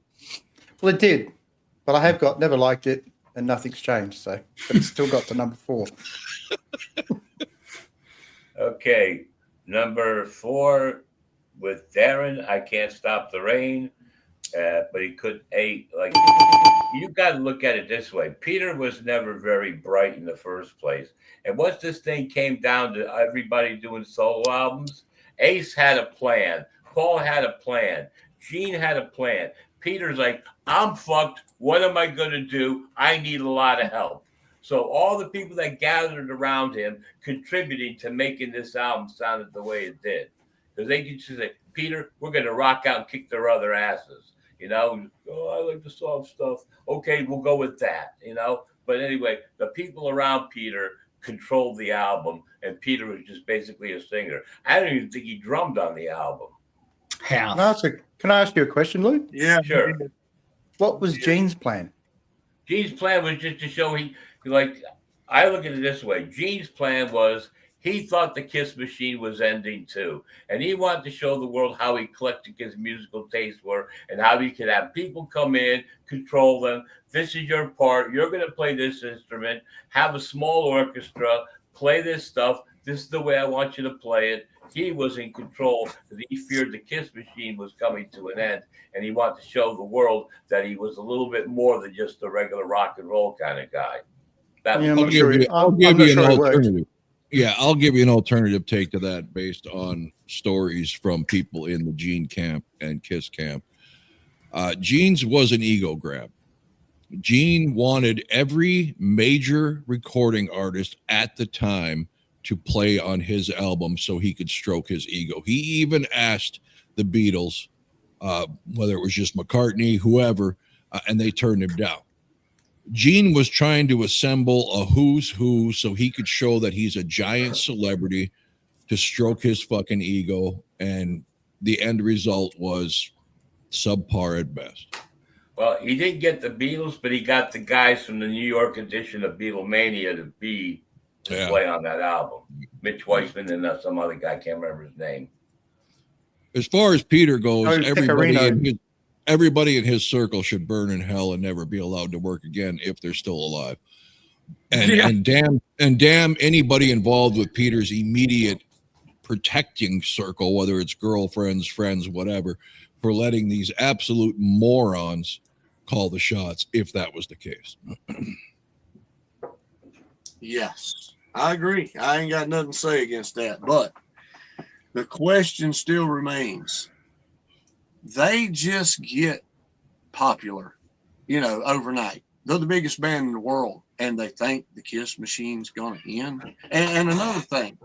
Well, it did, but I have never liked it, and nothing's changed. So, but it's still got to number 4. Okay, number 4 with Darren, I Can't Stop the Rain, but he could like you got to look at it this way. Peter was never very bright in the first place, and once this thing came down to everybody doing solo albums, Ace had a plan, Paul had a plan, Gene had a plan. Peter's like, I'm fucked. What am I going to do? I need a lot of help. So all the people that gathered around him contributing to making this album sounded the way it did. Because they could just say, Peter, we're going to rock out and kick their other asses. You know, oh, I like the soft stuff. Okay, we'll go with that, you know. But anyway, the people around Peter controlled the album, and Peter was just basically a singer. I don't even think he drummed on the album. Half. Can I ask you a question, Lou? Yeah, Sure. What was Gene's plan? Gene's plan was just to show I look at it this way. Gene's plan was he thought the Kiss machine was ending too. And he wanted to show the world how eclectic his musical tastes were and how he could have people come in, control them. This is your part. You're going to play this instrument, have a small orchestra, play this stuff. This is the way I want you to play it. He was in control because he feared the Kiss machine was coming to an end, and he wanted to show the world that he was a little bit more than just a regular rock and roll kind of guy. I'll give you an alternative. Yeah, I'll give you an alternative take to that based on stories from people in the Gene camp and Kiss camp. Gene's was an ego grab. Gene wanted every major recording artist at the time to play on his album so he could stroke his ego. He even asked the Beatles, whether it was just McCartney, whoever, and they turned him down. Gene was trying to assemble a who's who so he could show that he's a giant celebrity to stroke his fucking ego, and the end result was subpar at best. Well, he didn't get the Beatles, but he got the guys from the New York edition of Beatlemania to play on that album. Mitch Weissman and some other guy, I can't remember his name. As far as Peter goes, everybody in his circle should burn in hell and never be allowed to work again if they're still alive. And damn anybody involved with Peter's immediate protecting circle, whether it's girlfriends, friends, whatever, for letting these absolute morons call the shots, if that was the case. Yes, I agree. I ain't got nothing to say against that, but the question still remains. They just get popular, overnight. They're the biggest band in the world, and they think the Kiss machine's going to end. And another thing,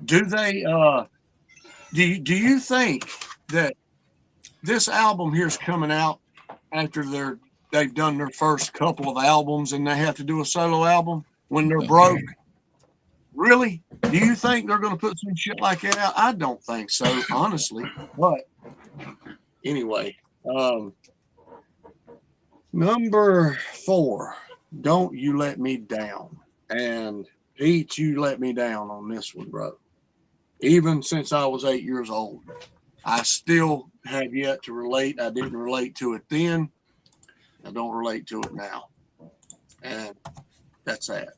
do you think that this album here's coming out after they've done their first couple of albums and they have to do a solo album when they're broke? Really? Do you think they're going to put some shit like that out? I don't think so, honestly. But anyway, number 4, Don't You Let Me Down. And Pete, you let me down on this one, bro. Even since I was 8 years old, I still have yet to relate. I didn't relate to it then. I don't relate to it now. And that's that.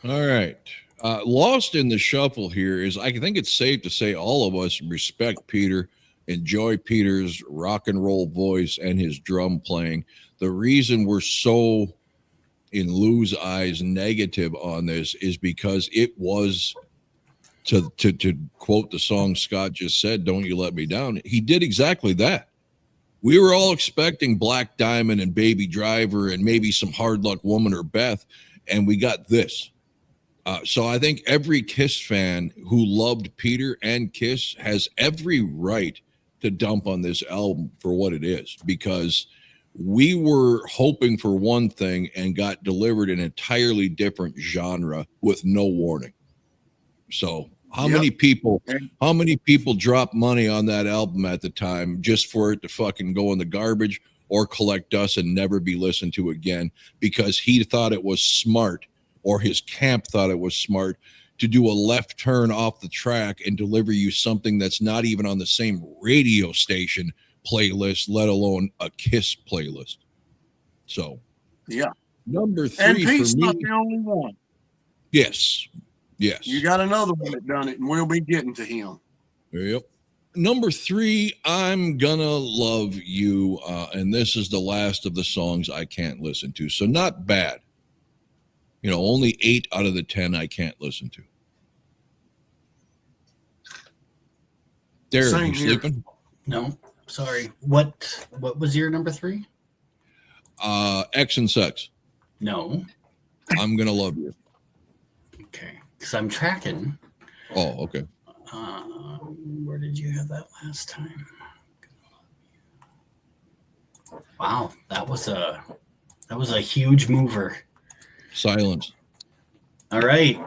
All right. Lost in the shuffle here is, I think it's safe to say all of us respect Peter, enjoy Peter's rock and roll voice and his drum playing. The reason we're so, in Lou's eyes, negative on this is because it was, to quote the song Scott just said, Don't You Let Me Down, he did exactly that. We were all expecting Black Diamond and Baby Driver and maybe some Hard Luck Woman or Beth, and we got this. So I think every Kiss fan who loved Peter and Kiss has every right to dump on this album for what it is, because we were hoping for one thing and got delivered an entirely different genre with no warning. So how many people dropped money on that album at the time just for it to fucking go in the garbage or collect dust and never be listened to again because he thought it was smart, or his camp thought it was smart, to do a left turn off the track and deliver you something that's not even on the same radio station playlist, let alone a Kiss playlist. So, yeah. Number 3 And Pete's for me. not the only one. Yes. You got another one that done it, and we'll be getting to him. Yep. Number 3, I'm Gonna Love You. And this is the last of the songs I can't listen to. So not bad. You know, only 8 out of the 10 I can't listen to. Darren, Same you here. sleeping? No, sorry. What was your number 3? X and Sex. No. I'm Gonna Love You. Okay. Because I'm tracking. Oh, okay. Where did you have that last time? Wow, that was a huge mover. Silence. All right.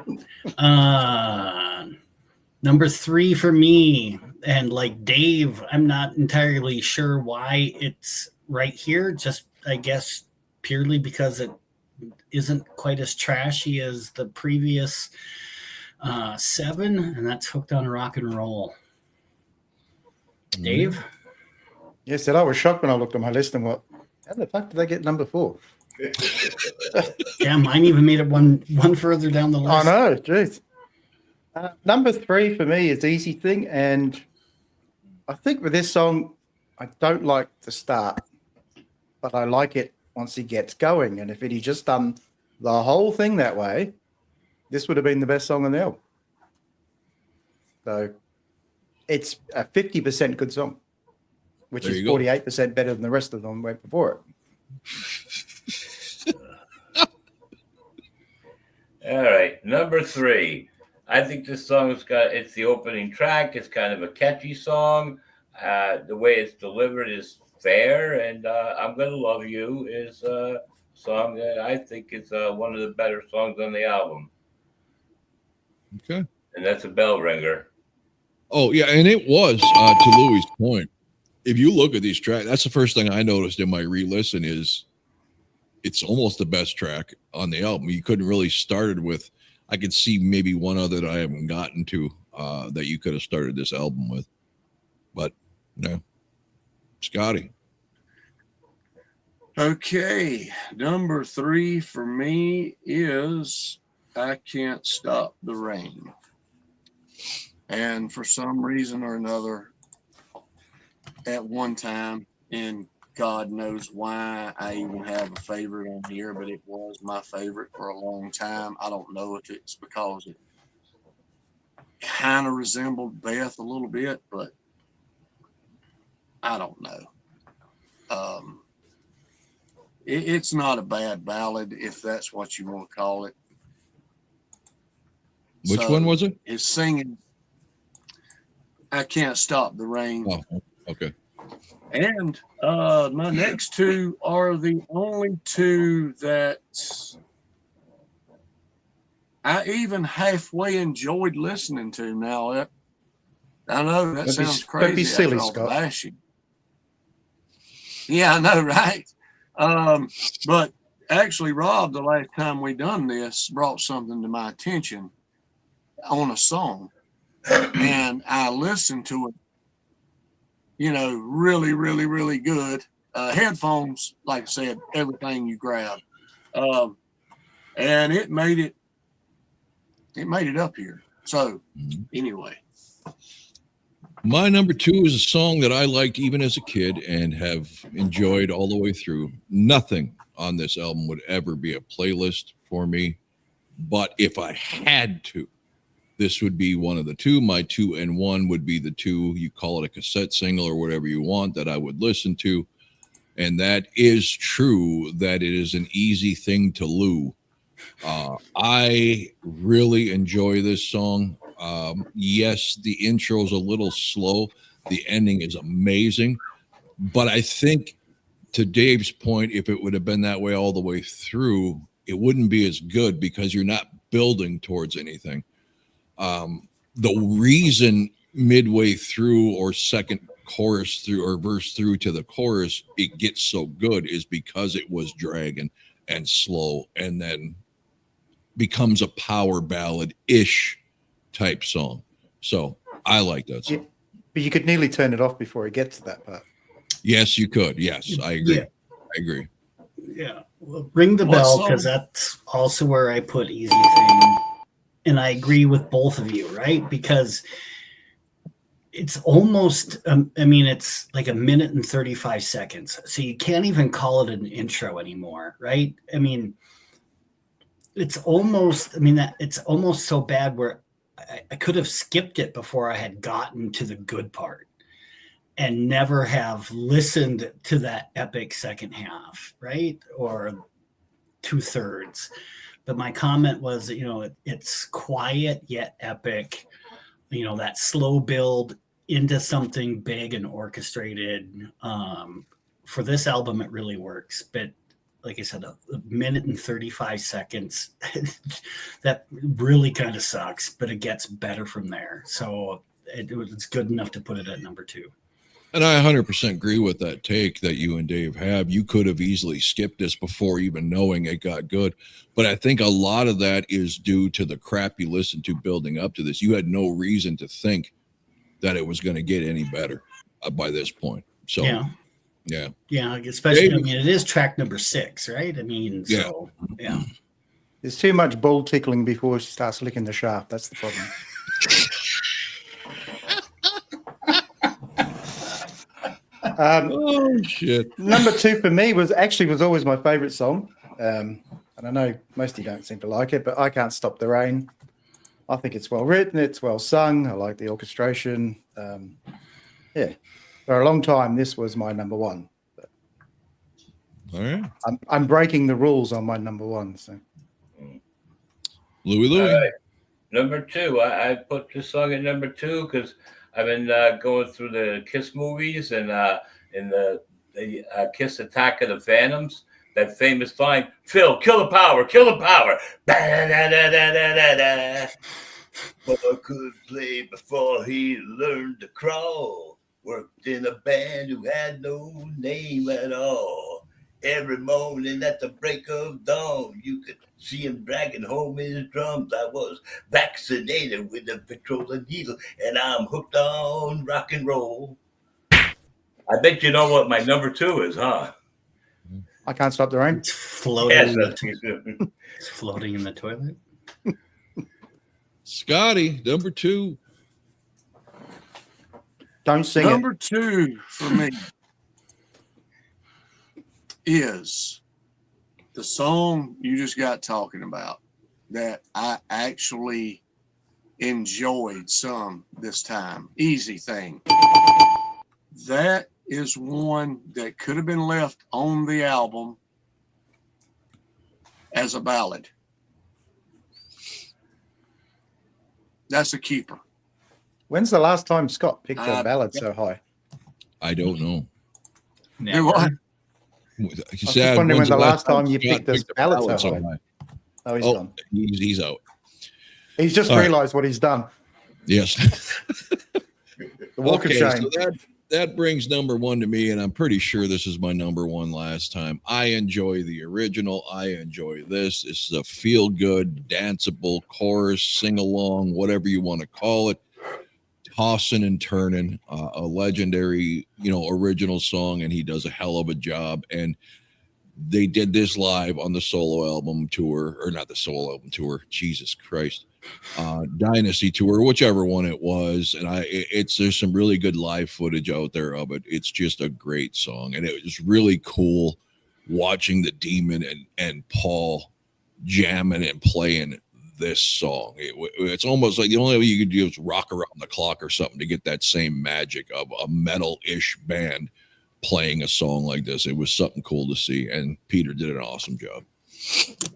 Number 3 for me, and like Dave, I'm not entirely sure why it's right here. Just, I guess, purely because it isn't quite as trashy as the previous 7, and that's Hooked on Rock and Roll. Dave? Yes, I was shocked when I looked at my list and what, how the fuck did they get number 4? Yeah, mine even made it one further down the list. I know, jeez. Number 3 for me is Easy Thing, and I think with this song, I don't like the start, but I like it once he gets going. And if it had just done the whole thing that way, this would have been the best song on the album. So it's a 50% good song, which There is you go. 48% better than the rest of them went before it. All right, number 3. I think this song's it's the opening track. It's kind of a catchy song. The way it's delivered is fair, and I'm Gonna Love You is a song that I think is one of the better songs on the album. Okay. And that's a bell ringer. Oh, yeah, and it was, to Louis' point, if you look at these tracks, that's the first thing I noticed in my re-listen is it's almost the best track on the album. You couldn't really start it with, I could see maybe one other that I haven't gotten to that you could have started this album with. But, no. Scotty. Okay, number 3 for me is I Can't Stop the Rain. And for some reason or another, at one time, and God knows why I even have a favorite on here, but it was my favorite for a long time. I don't know if it's because it kind of resembled Beth a little bit, but I don't know. It's not a bad ballad, if that's what you want to call it. Which one was it? It's singing I Can't Stop the Rain. Oh, okay. And my next 2 are the only 2 that I even halfway enjoyed listening to. Now, I know that sounds crazy. Don't be silly, after all the Scott. bashing. Yeah, I know, right? But actually, Rob, the last time we done this, brought something to my attention on a song, and I listened to it. You know, really, really, really good. Headphones, like I said, everything you grab, and it made it up here. So, anyway. My number 2 is a song that I liked even as a kid and have enjoyed all the way through. Nothing on this album would ever be a playlist for me, but if I had to, this would be one of the 2. My 2 and 1 would be the 2, you call it a cassette single or whatever you want, that I would listen to. And that is true that it is an easy thing to loo. I really enjoy this song. Yes, the intro is a little slow. The ending is amazing. But I think to Dave's point, if it would have been that way all the way through, it wouldn't be as good because you're not building towards anything. The reason midway through or second chorus through or verse through to the chorus it gets so good is because it was dragging and slow and then becomes a power ballad-ish type song. So I like that song. But you could nearly turn it off before it gets to that part. Yes, you could. Yes, I agree. Yeah. I agree. Yeah. Well, ring the bell, because that's also where I put Easy Thing. And I agree with both of you, right? Because it's almost, it's like a minute and 35 seconds. So you can't even call it an intro anymore, right? I mean, it's almost so bad where I could have skipped it before I had gotten to the good part and never have listened to that epic second half, right? Or 2/3. But my comment was, it's quiet yet epic, that slow build into something big and orchestrated. For this album, it really works. But like I said, a minute and 35 seconds, that really kind of sucks, but it gets better from there. So it's good enough to put it at number 2. And I 100% agree with that take that you and Dave have. You could have easily skipped this before even knowing it got good. But I think a lot of that is due to the crap you listened to building up to this. You had no reason to think that it was going to get any better by this point. So, yeah. Especially, Dave, it is track number 6, right? Yeah. There's too much ball tickling before she starts licking the shaft. That's the problem. Oh shit! Number 2 for me was always my favorite song, and I know most of you don't seem to like it, but I Can't Stop the Rain. I think it's well written, it's well sung. I like the orchestration. For a long time, this was my number 1. But all right, I'm breaking the rules on my number 1. So, Louie. Right. Number 2, I put this song at number 2 because I've been going through the Kiss movies and in the Kiss Attack of the Phantoms, that famous line, Phil, kill the power. But could play before he learned to crawl. Worked in a band who had no name at all. Every morning at the break of dawn, you could see him dragging home his drums. I was vaccinated with the petroleum needle, and I'm hooked on rock and roll. I bet you know what my number 2 is, huh? I Can't Stop the Rain. It's floating. Yes, It's floating in the toilet. Scotty, number 2. Don't sing Number 2 for me is the song you just got talking about that I actually enjoyed some this time. Easy Thing. That is one that could have been left on the album as a ballad. That's a keeper. When's the last time Scott picked a ballad so high? I don't know. Do what? I was just wondering when the last time you picked this ballad so high. Oh, he's gone. He's out. He's just realized what he's done. Yes. The walk of shame. So that brings number 1 to me, and I'm pretty sure this is my number 1 last time. I enjoy the original. I enjoy this. This is a feel-good, danceable chorus, sing-along, whatever you want to call it. Tossing and turning, a legendary, original song, and he does a hell of a job. And they did this live on the solo album tour, or not the solo album tour, Jesus Christ, Dynasty tour, whichever one it was. And there's some really good live footage out there of it. It's just a great song, and it was really cool watching the Demon and Paul jamming and playing this song. It's almost like the only way you could do is rock around the clock or something to get that same magic of a metal-ish band playing a song like this. It was something cool to see, and Peter did an awesome job.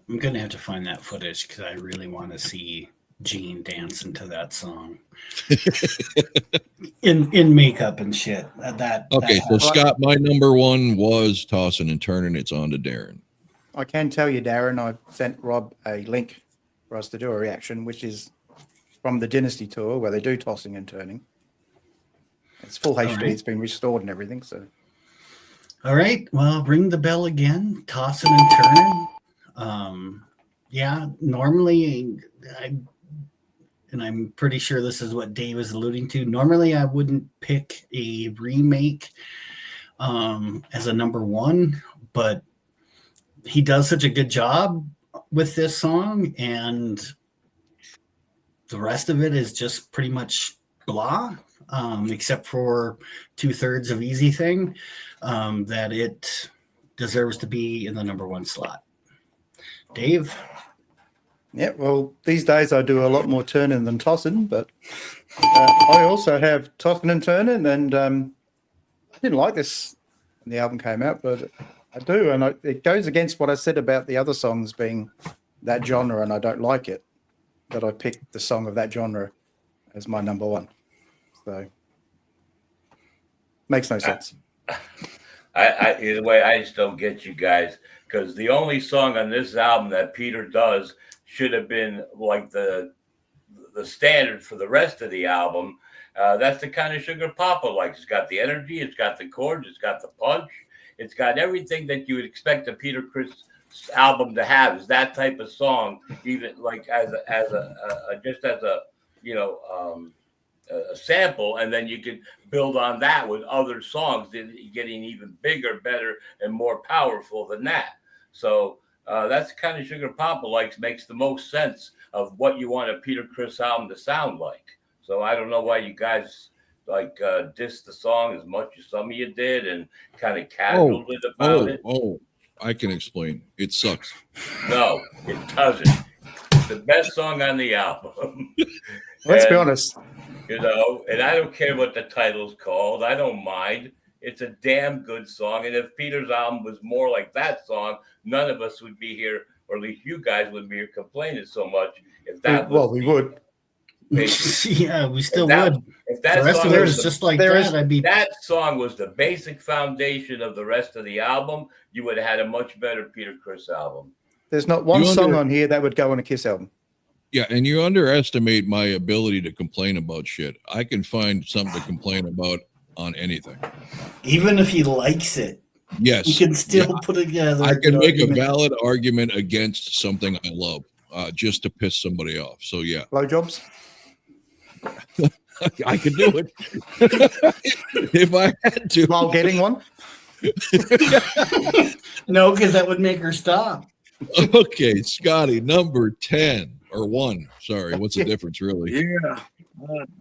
I'm gonna have to find that footage because I really want to see Gene dancing to that song in makeup and shit. Okay, so Scott, my number one was Tossing and Turning. It's on to Darren. I can tell you, Darren, I sent Rob a link for us to do a reaction, which is from the Dynasty tour where they do Tossing and Turning. It's full HD. right. It's been restored and everything. So, All right. Well, ring the bell again. Tossing and turning. Yeah. Normally, and I'm pretty sure this is what Dave is alluding to. Normally, I wouldn't pick a remake as a number one, but he does such a good job with this song, and the rest of it is just pretty much blah, except for 2/3 of Easy Thing, that it deserves to be in the number one slot. Dave? yeah, well, these days I do a lot more turning than tossing, but I also have Tossing and Turning, and I didn't like this when the album came out, but I do, and it goes against what I said about the other songs being that genre, and I don't like it, that I picked the song of that genre as my number one. So, makes no sense. Either way, I just don't get you guys, because the only song on this album that Peter does should have been like the standard for the rest of the album. That's the kind of Sugar Papa likes. It's got the energy, it's got the chords, it's got the punch, it's got everything that you would expect a Peter Criss album to have. Is that type of song, even like as a you know a sample, and then you can build on that with other songs, getting even bigger, better, and more powerful than that. So that's the kind of Sugar Papa likes. Makes the most sense of what you want a Peter Criss album to sound like. So I don't know why you guys like diss the song as much as some of you did and kind of casualed it about it. I can explain. It sucks. No, it doesn't. It's the best song on the album. Let's be honest. You know, and I don't care what the title's called. I don't mind. It's a damn good song. And if Peter's album was more like that song, none of us would be here, or at least you guys would be here complaining so much. If that was, well, we would. Yeah, we still would. If that the rest song of it was is just like that, I'd be. That song was the basic foundation of the rest of the album, you would have had a much better Peter Criss album. There's not one song on here that would go on a Kiss album. Yeah, and you underestimate my ability to complain about shit. I can find something to complain about on anything. Even if he likes it. Yes. You can still put together. I can make a valid argument against something I love, just to piss somebody off. So, yeah. Blowjobs? I could do it. If I had to. While getting one? No, because that would make her stop. Okay, Scotty, number 10 or 1. Sorry, what's the difference, really? Yeah,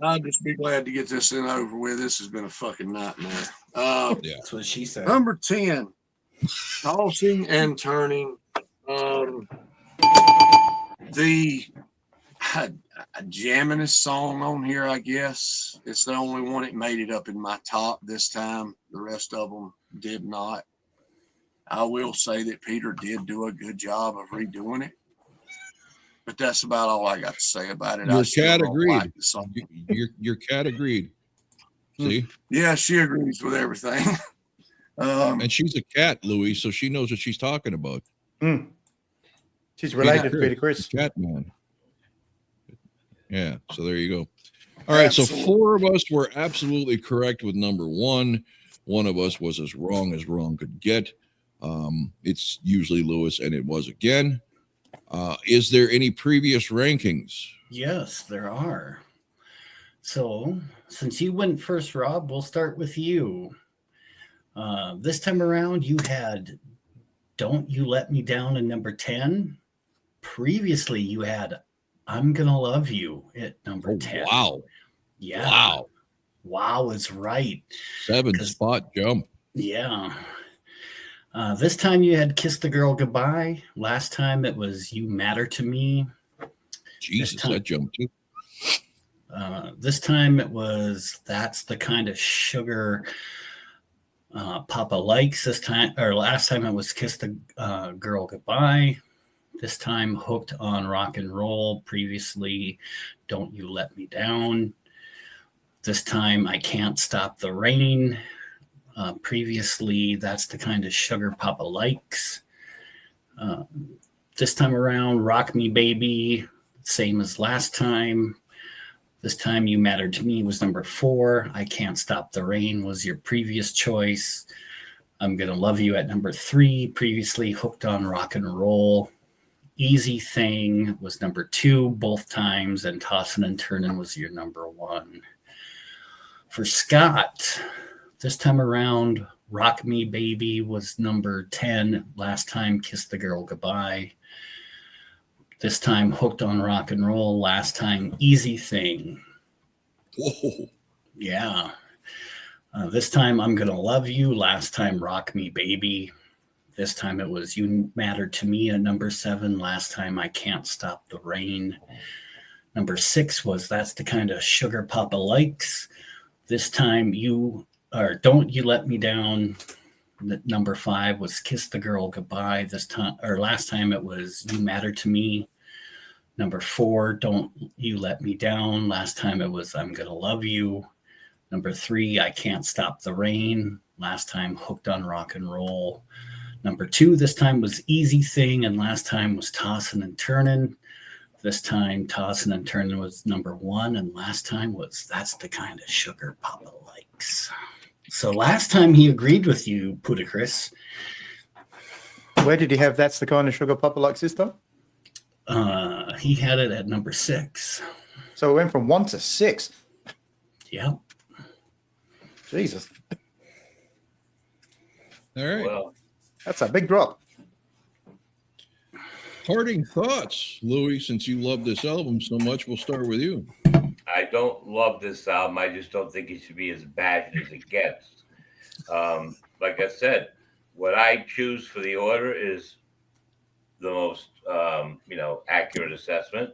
I'll just be glad to get this thing over with. This has been a fucking nightmare. Yeah, that's what she said. Number 10, Tossing and Turning. The jammingest song on here, I guess. It's the only one that made it up in my top this time. The rest of them did not. I will say that Peter did do a good job of redoing it, but that's about all I got to say about it. Your I still cat don't agreed. like the song. Your cat agreed. See? Yeah, she agrees with everything. And she's a cat, Louis, so she knows what she's talking about. She's related to Peter Criss. Cat man. Yeah, so there you go. All right, so 4 of us were absolutely correct with number 1. One of us was as wrong could get. It's usually Lewis, and it was again. Is there any previous rankings? Yes, there are. So, since you went first, Rob, we'll start with you. This time around, you had Don't You Let Me Down in number 10. Previously, you had I'm Gonna Love You at number 10. Wow. Yeah. Wow is right. 7 spot jump. Yeah. This time you had Kiss the Girl Goodbye. Last time it was You Matter to Me. Jesus, that jumped too. This time it was That's the Kind of Sugar Papa Likes. This time, or last time it was Kiss the Girl Goodbye. This time, Hooked on Rock and Roll. Previously, Don't You Let Me Down. This time, I Can't Stop the Rain. Previously, That's the Kind of Sugar Papa Likes. This time around, Rock Me Baby, same as last time. This time, You Mattered to Me was number 4. I Can't Stop the Rain was your previous choice. I'm Gonna Love You at number 3. Previously, Hooked on Rock and Roll. Easy Thing was number 2 both times, and Tossin' and Turnin' was your number 1. For Scott, this time around, Rock Me Baby was number 10. Last time, Kiss the Girl Goodbye. This time, Hooked on Rock and Roll. Last time, Easy Thing. Whoa. Yeah. This time, I'm Gonna Love You. Last time, Rock Me Baby. This time it was You Mattered to Me at number 7. Last time, I Can't Stop the Rain. Number 6 was That's the Kind of Sugar Papa Likes. This time, Don't You Let Me Down. Number 5 was Kiss the Girl Goodbye. Last time it was You Matter to Me. Number 4, Don't You Let Me Down. Last time it was I'm Gonna Love You. Number 3, I Can't Stop the Rain. Last time, Hooked on Rock and Roll. Number 2, this time was Easy Thing, and last time was Tossin' and Turnin'. This time, Tossin' and Turnin' was number 1, and last time was That's the Kind of Sugar Papa Likes. So last time he agreed with you, Peter Criss. Where did he have That's the Kind of Sugar Papa Likes this time? He had it at number 6. So it went from 1 to 6. Yep. Jesus. All right. Well, That's a big drop. Parting thoughts, Louis, since you love this album so much, we'll start with you. I don't love this album. I just don't think it should be as bad as it gets. Like I said, what I choose for the order is the most, accurate assessment.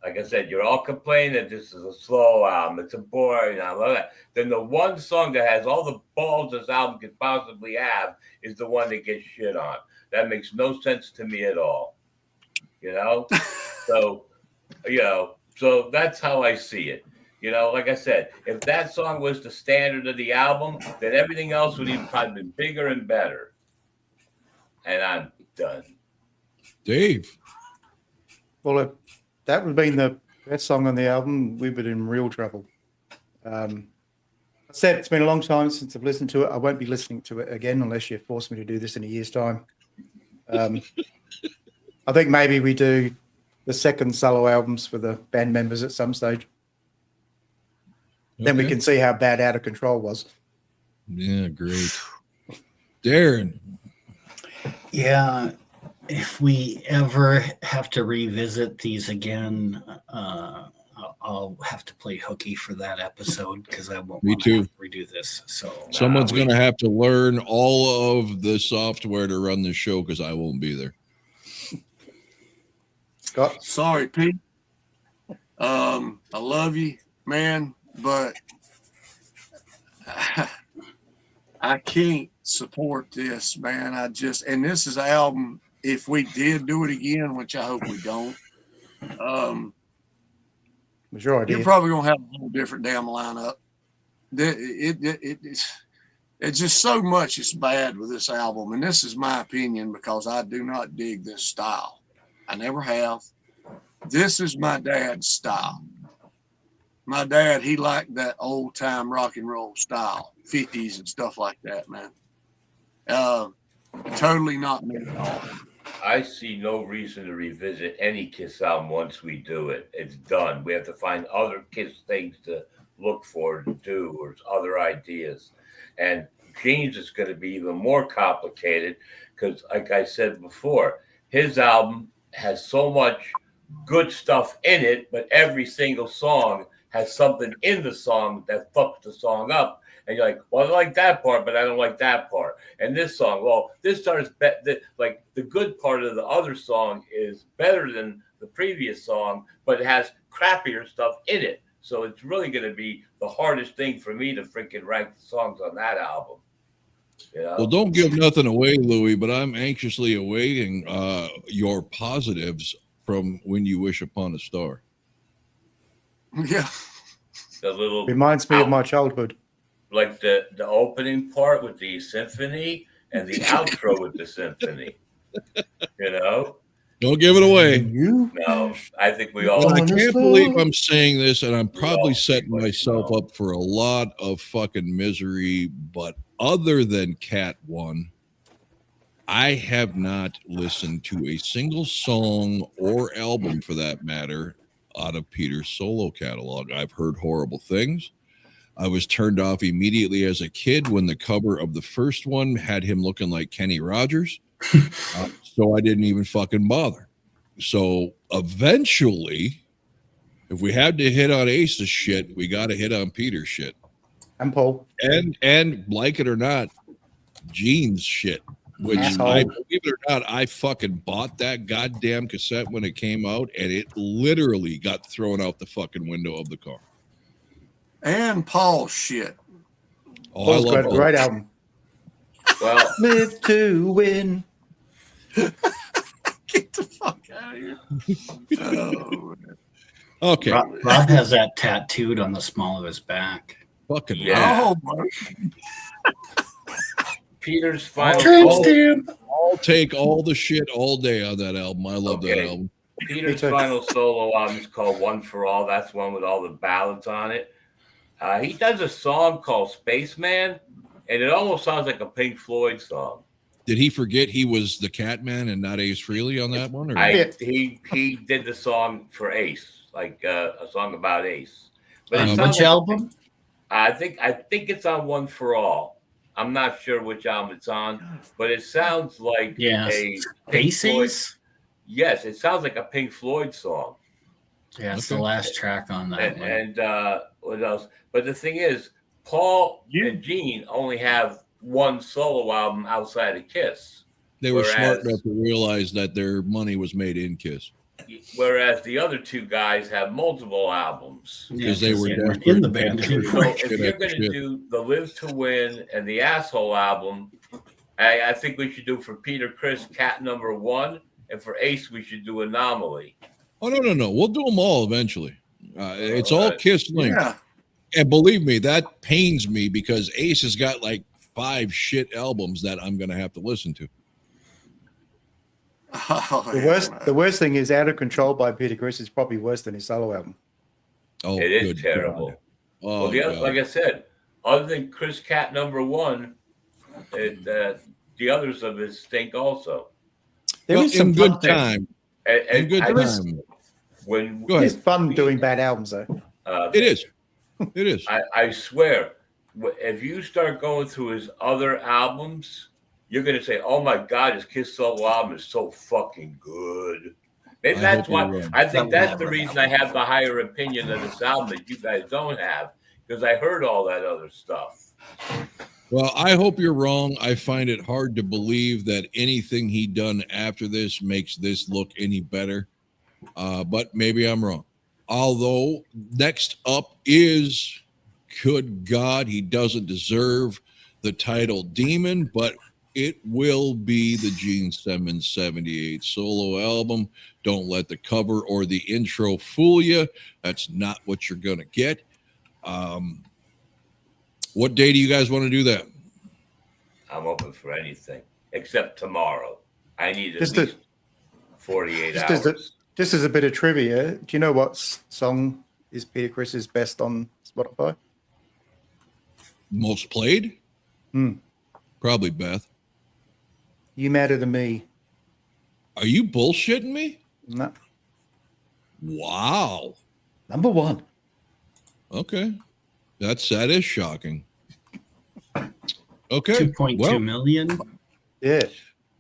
Like I said, you're all complaining that this is a slow album. It's a boring. I love that. Then the one song that has all the balls this album could possibly have is the one that gets shit on. That makes no sense to me at all. So that's how I see it. Like I said, if that song was the standard of the album, then everything else would even probably been bigger and better. And I'm done. Dave. Well, if that would have been the best song on the album, we've been in real trouble. I said it's been a long time since I've listened to it. I won't be listening to it again unless you force me to do this in a year's time. I think maybe we do the second solo albums for the band members at some stage. Then we can see how bad Out of Control was. Yeah, great. Darren. Yeah, if we ever have to revisit these again, I'll have to play hooky for that episode because I won't want to redo this. So someone's going to have to learn all of the software to run the show because I won't be there. Scott? Sorry, Pete. I love you, man, but I can't support this, man. And this is an album, if we did do it again, which I hope we don't, you're probably going to have a little different damn lineup. It's just so much is bad with this album. And this is my opinion because I do not dig this style. I never have. This is my dad's style. My dad, he liked that old time rock and roll style, 50s and stuff like that, man. Totally not me at all. I see no reason to revisit any Kiss album once we do it. It's done. We have to find other Kiss things to look for, to do, or other ideas. And Gene's is going to be even more complicated because, like I said before, his album has so much good stuff in it, but every single song has something in the song that fucks the song up. And you're like, well, I like that part, but I don't like that part. And this song, well, this part is like the good part of the other song is better than the previous song, but it has crappier stuff in it. So it's really going to be the hardest thing for me to freaking rank the songs on that album. You know? Well, don't give nothing away, Louis, but I'm anxiously awaiting your positives from When You Wish Upon a Star. Yeah. The little Reminds me of my childhood. like the opening part with the symphony and the outro with the symphony. You know? Don't give it away. You No, I think we all. Well, I On a can't star. believe I'm saying this, and I'm probably all setting pretty much myself know. up for a lot of fucking misery. But other than Cat 1, I have not listened to a single song or album, for that matter, out of Peter's solo catalog. I've heard horrible things. I was turned off immediately as a kid when the cover of the first one had him looking like Kenny Rogers. So I didn't even fucking bother. So eventually, if we had to hit on Ace's shit, we got to hit on Peter's shit. And Paul. And like it or not, Gene's shit. Which Asshole. I believe it or not, I fucking bought that goddamn cassette when it came out, and it literally got thrown out the fucking window of the car. And Paul's shit. Oh, Paul's I love great, great album. Well, Live to win. Get the fuck out of here. Oh, Okay, Rob has that tattooed on the small of his back. fucking Yeah. oh my. Peter's final Tramp solo, stamp. I'll take all the shit all day on that album. I love that Okay. album. Peter's Me too. final solo album is called One for All. That's one with all the ballads on it. He does a song called Spaceman, and it almost sounds like a Pink Floyd song. Did he forget he was the Catman and not Ace Frehley on that one? Or He did the song for Ace, like a song about Ace. But it On sounds which like album? I think it's on One for All. I'm not sure which album it's on, but it sounds like Yeah, a Pink Floyd. Spaces. Yes, it sounds like a Pink Floyd song. Yeah, it's the Okay. last track on that one. And what else? But the thing is, Paul and Gene only have one solo album outside of Kiss, they were smart whereas- enough to realize that their money was made in Kiss. whereas the other two guys have multiple albums. because they were weren't desperate in the to band get So anymore. if Shit you're after going to shit. do the Live to Win and the Asshole album, I think we should do for Peter Criss Cat number 1, and for Ace we should do Anomaly. Oh no! We'll do them all eventually. It's all Alright. Kiss linked, Yeah. and believe me, that pains me because Ace has got like 5 shit albums that I'm gonna have to listen to. Oh, The yeah, worst, man. the worst thing is Out of Control by Peter Criss is probably worse than his solo album. Oh, It is good terrible. God. Oh, Well, the other, God. like I said, other than Criss Cat number 1, the others of it stink also. There Well, is some in good fun there. time. And, In good I- time. when Go ahead. It's fun doing bad albums though. It is. It is. I swear, if you start going through his other albums, you're going to say, "Oh my God, his Kiss solo album is so fucking good." Maybe I that's hope you're why right. I think That will that's the never reason I have the higher opinion of this album that you guys don't have, because I heard all that other stuff. Well, I hope you're wrong. I find it hard to believe that anything he done after this makes this look any better. But maybe I'm wrong. Although next up is, good God, he doesn't deserve the title Demon, but it will be the Gene Simmons 78 solo album. Don't let the cover or the intro fool you. That's not what you're going to get. What day do you guys want to do that? I'm open for anything except tomorrow. I need at Just least 48 just hours. as a- Just as a bit of trivia, do you know what song is Peter Criss's best on Spotify? Most played? Probably Beth. You Madder Than Me. Are you bullshitting me? No, Wow. number 1. Okay. That is shocking. Okay. 2.2 Well, million. Yeah.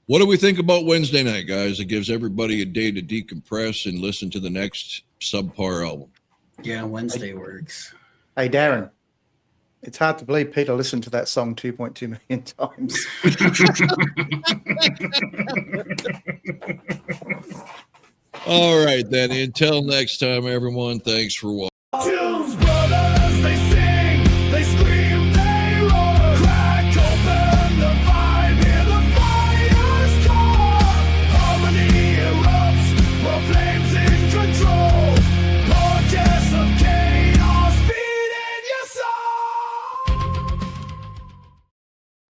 what do we think about Wednesday night, guys? It gives everybody a day to decompress and listen to the next subpar album. Yeah, Wednesday works. Hey, Darren, it's hard to believe Peter listened to that song 2.2 million times. All right, then. Until next time, everyone. Thanks for watching.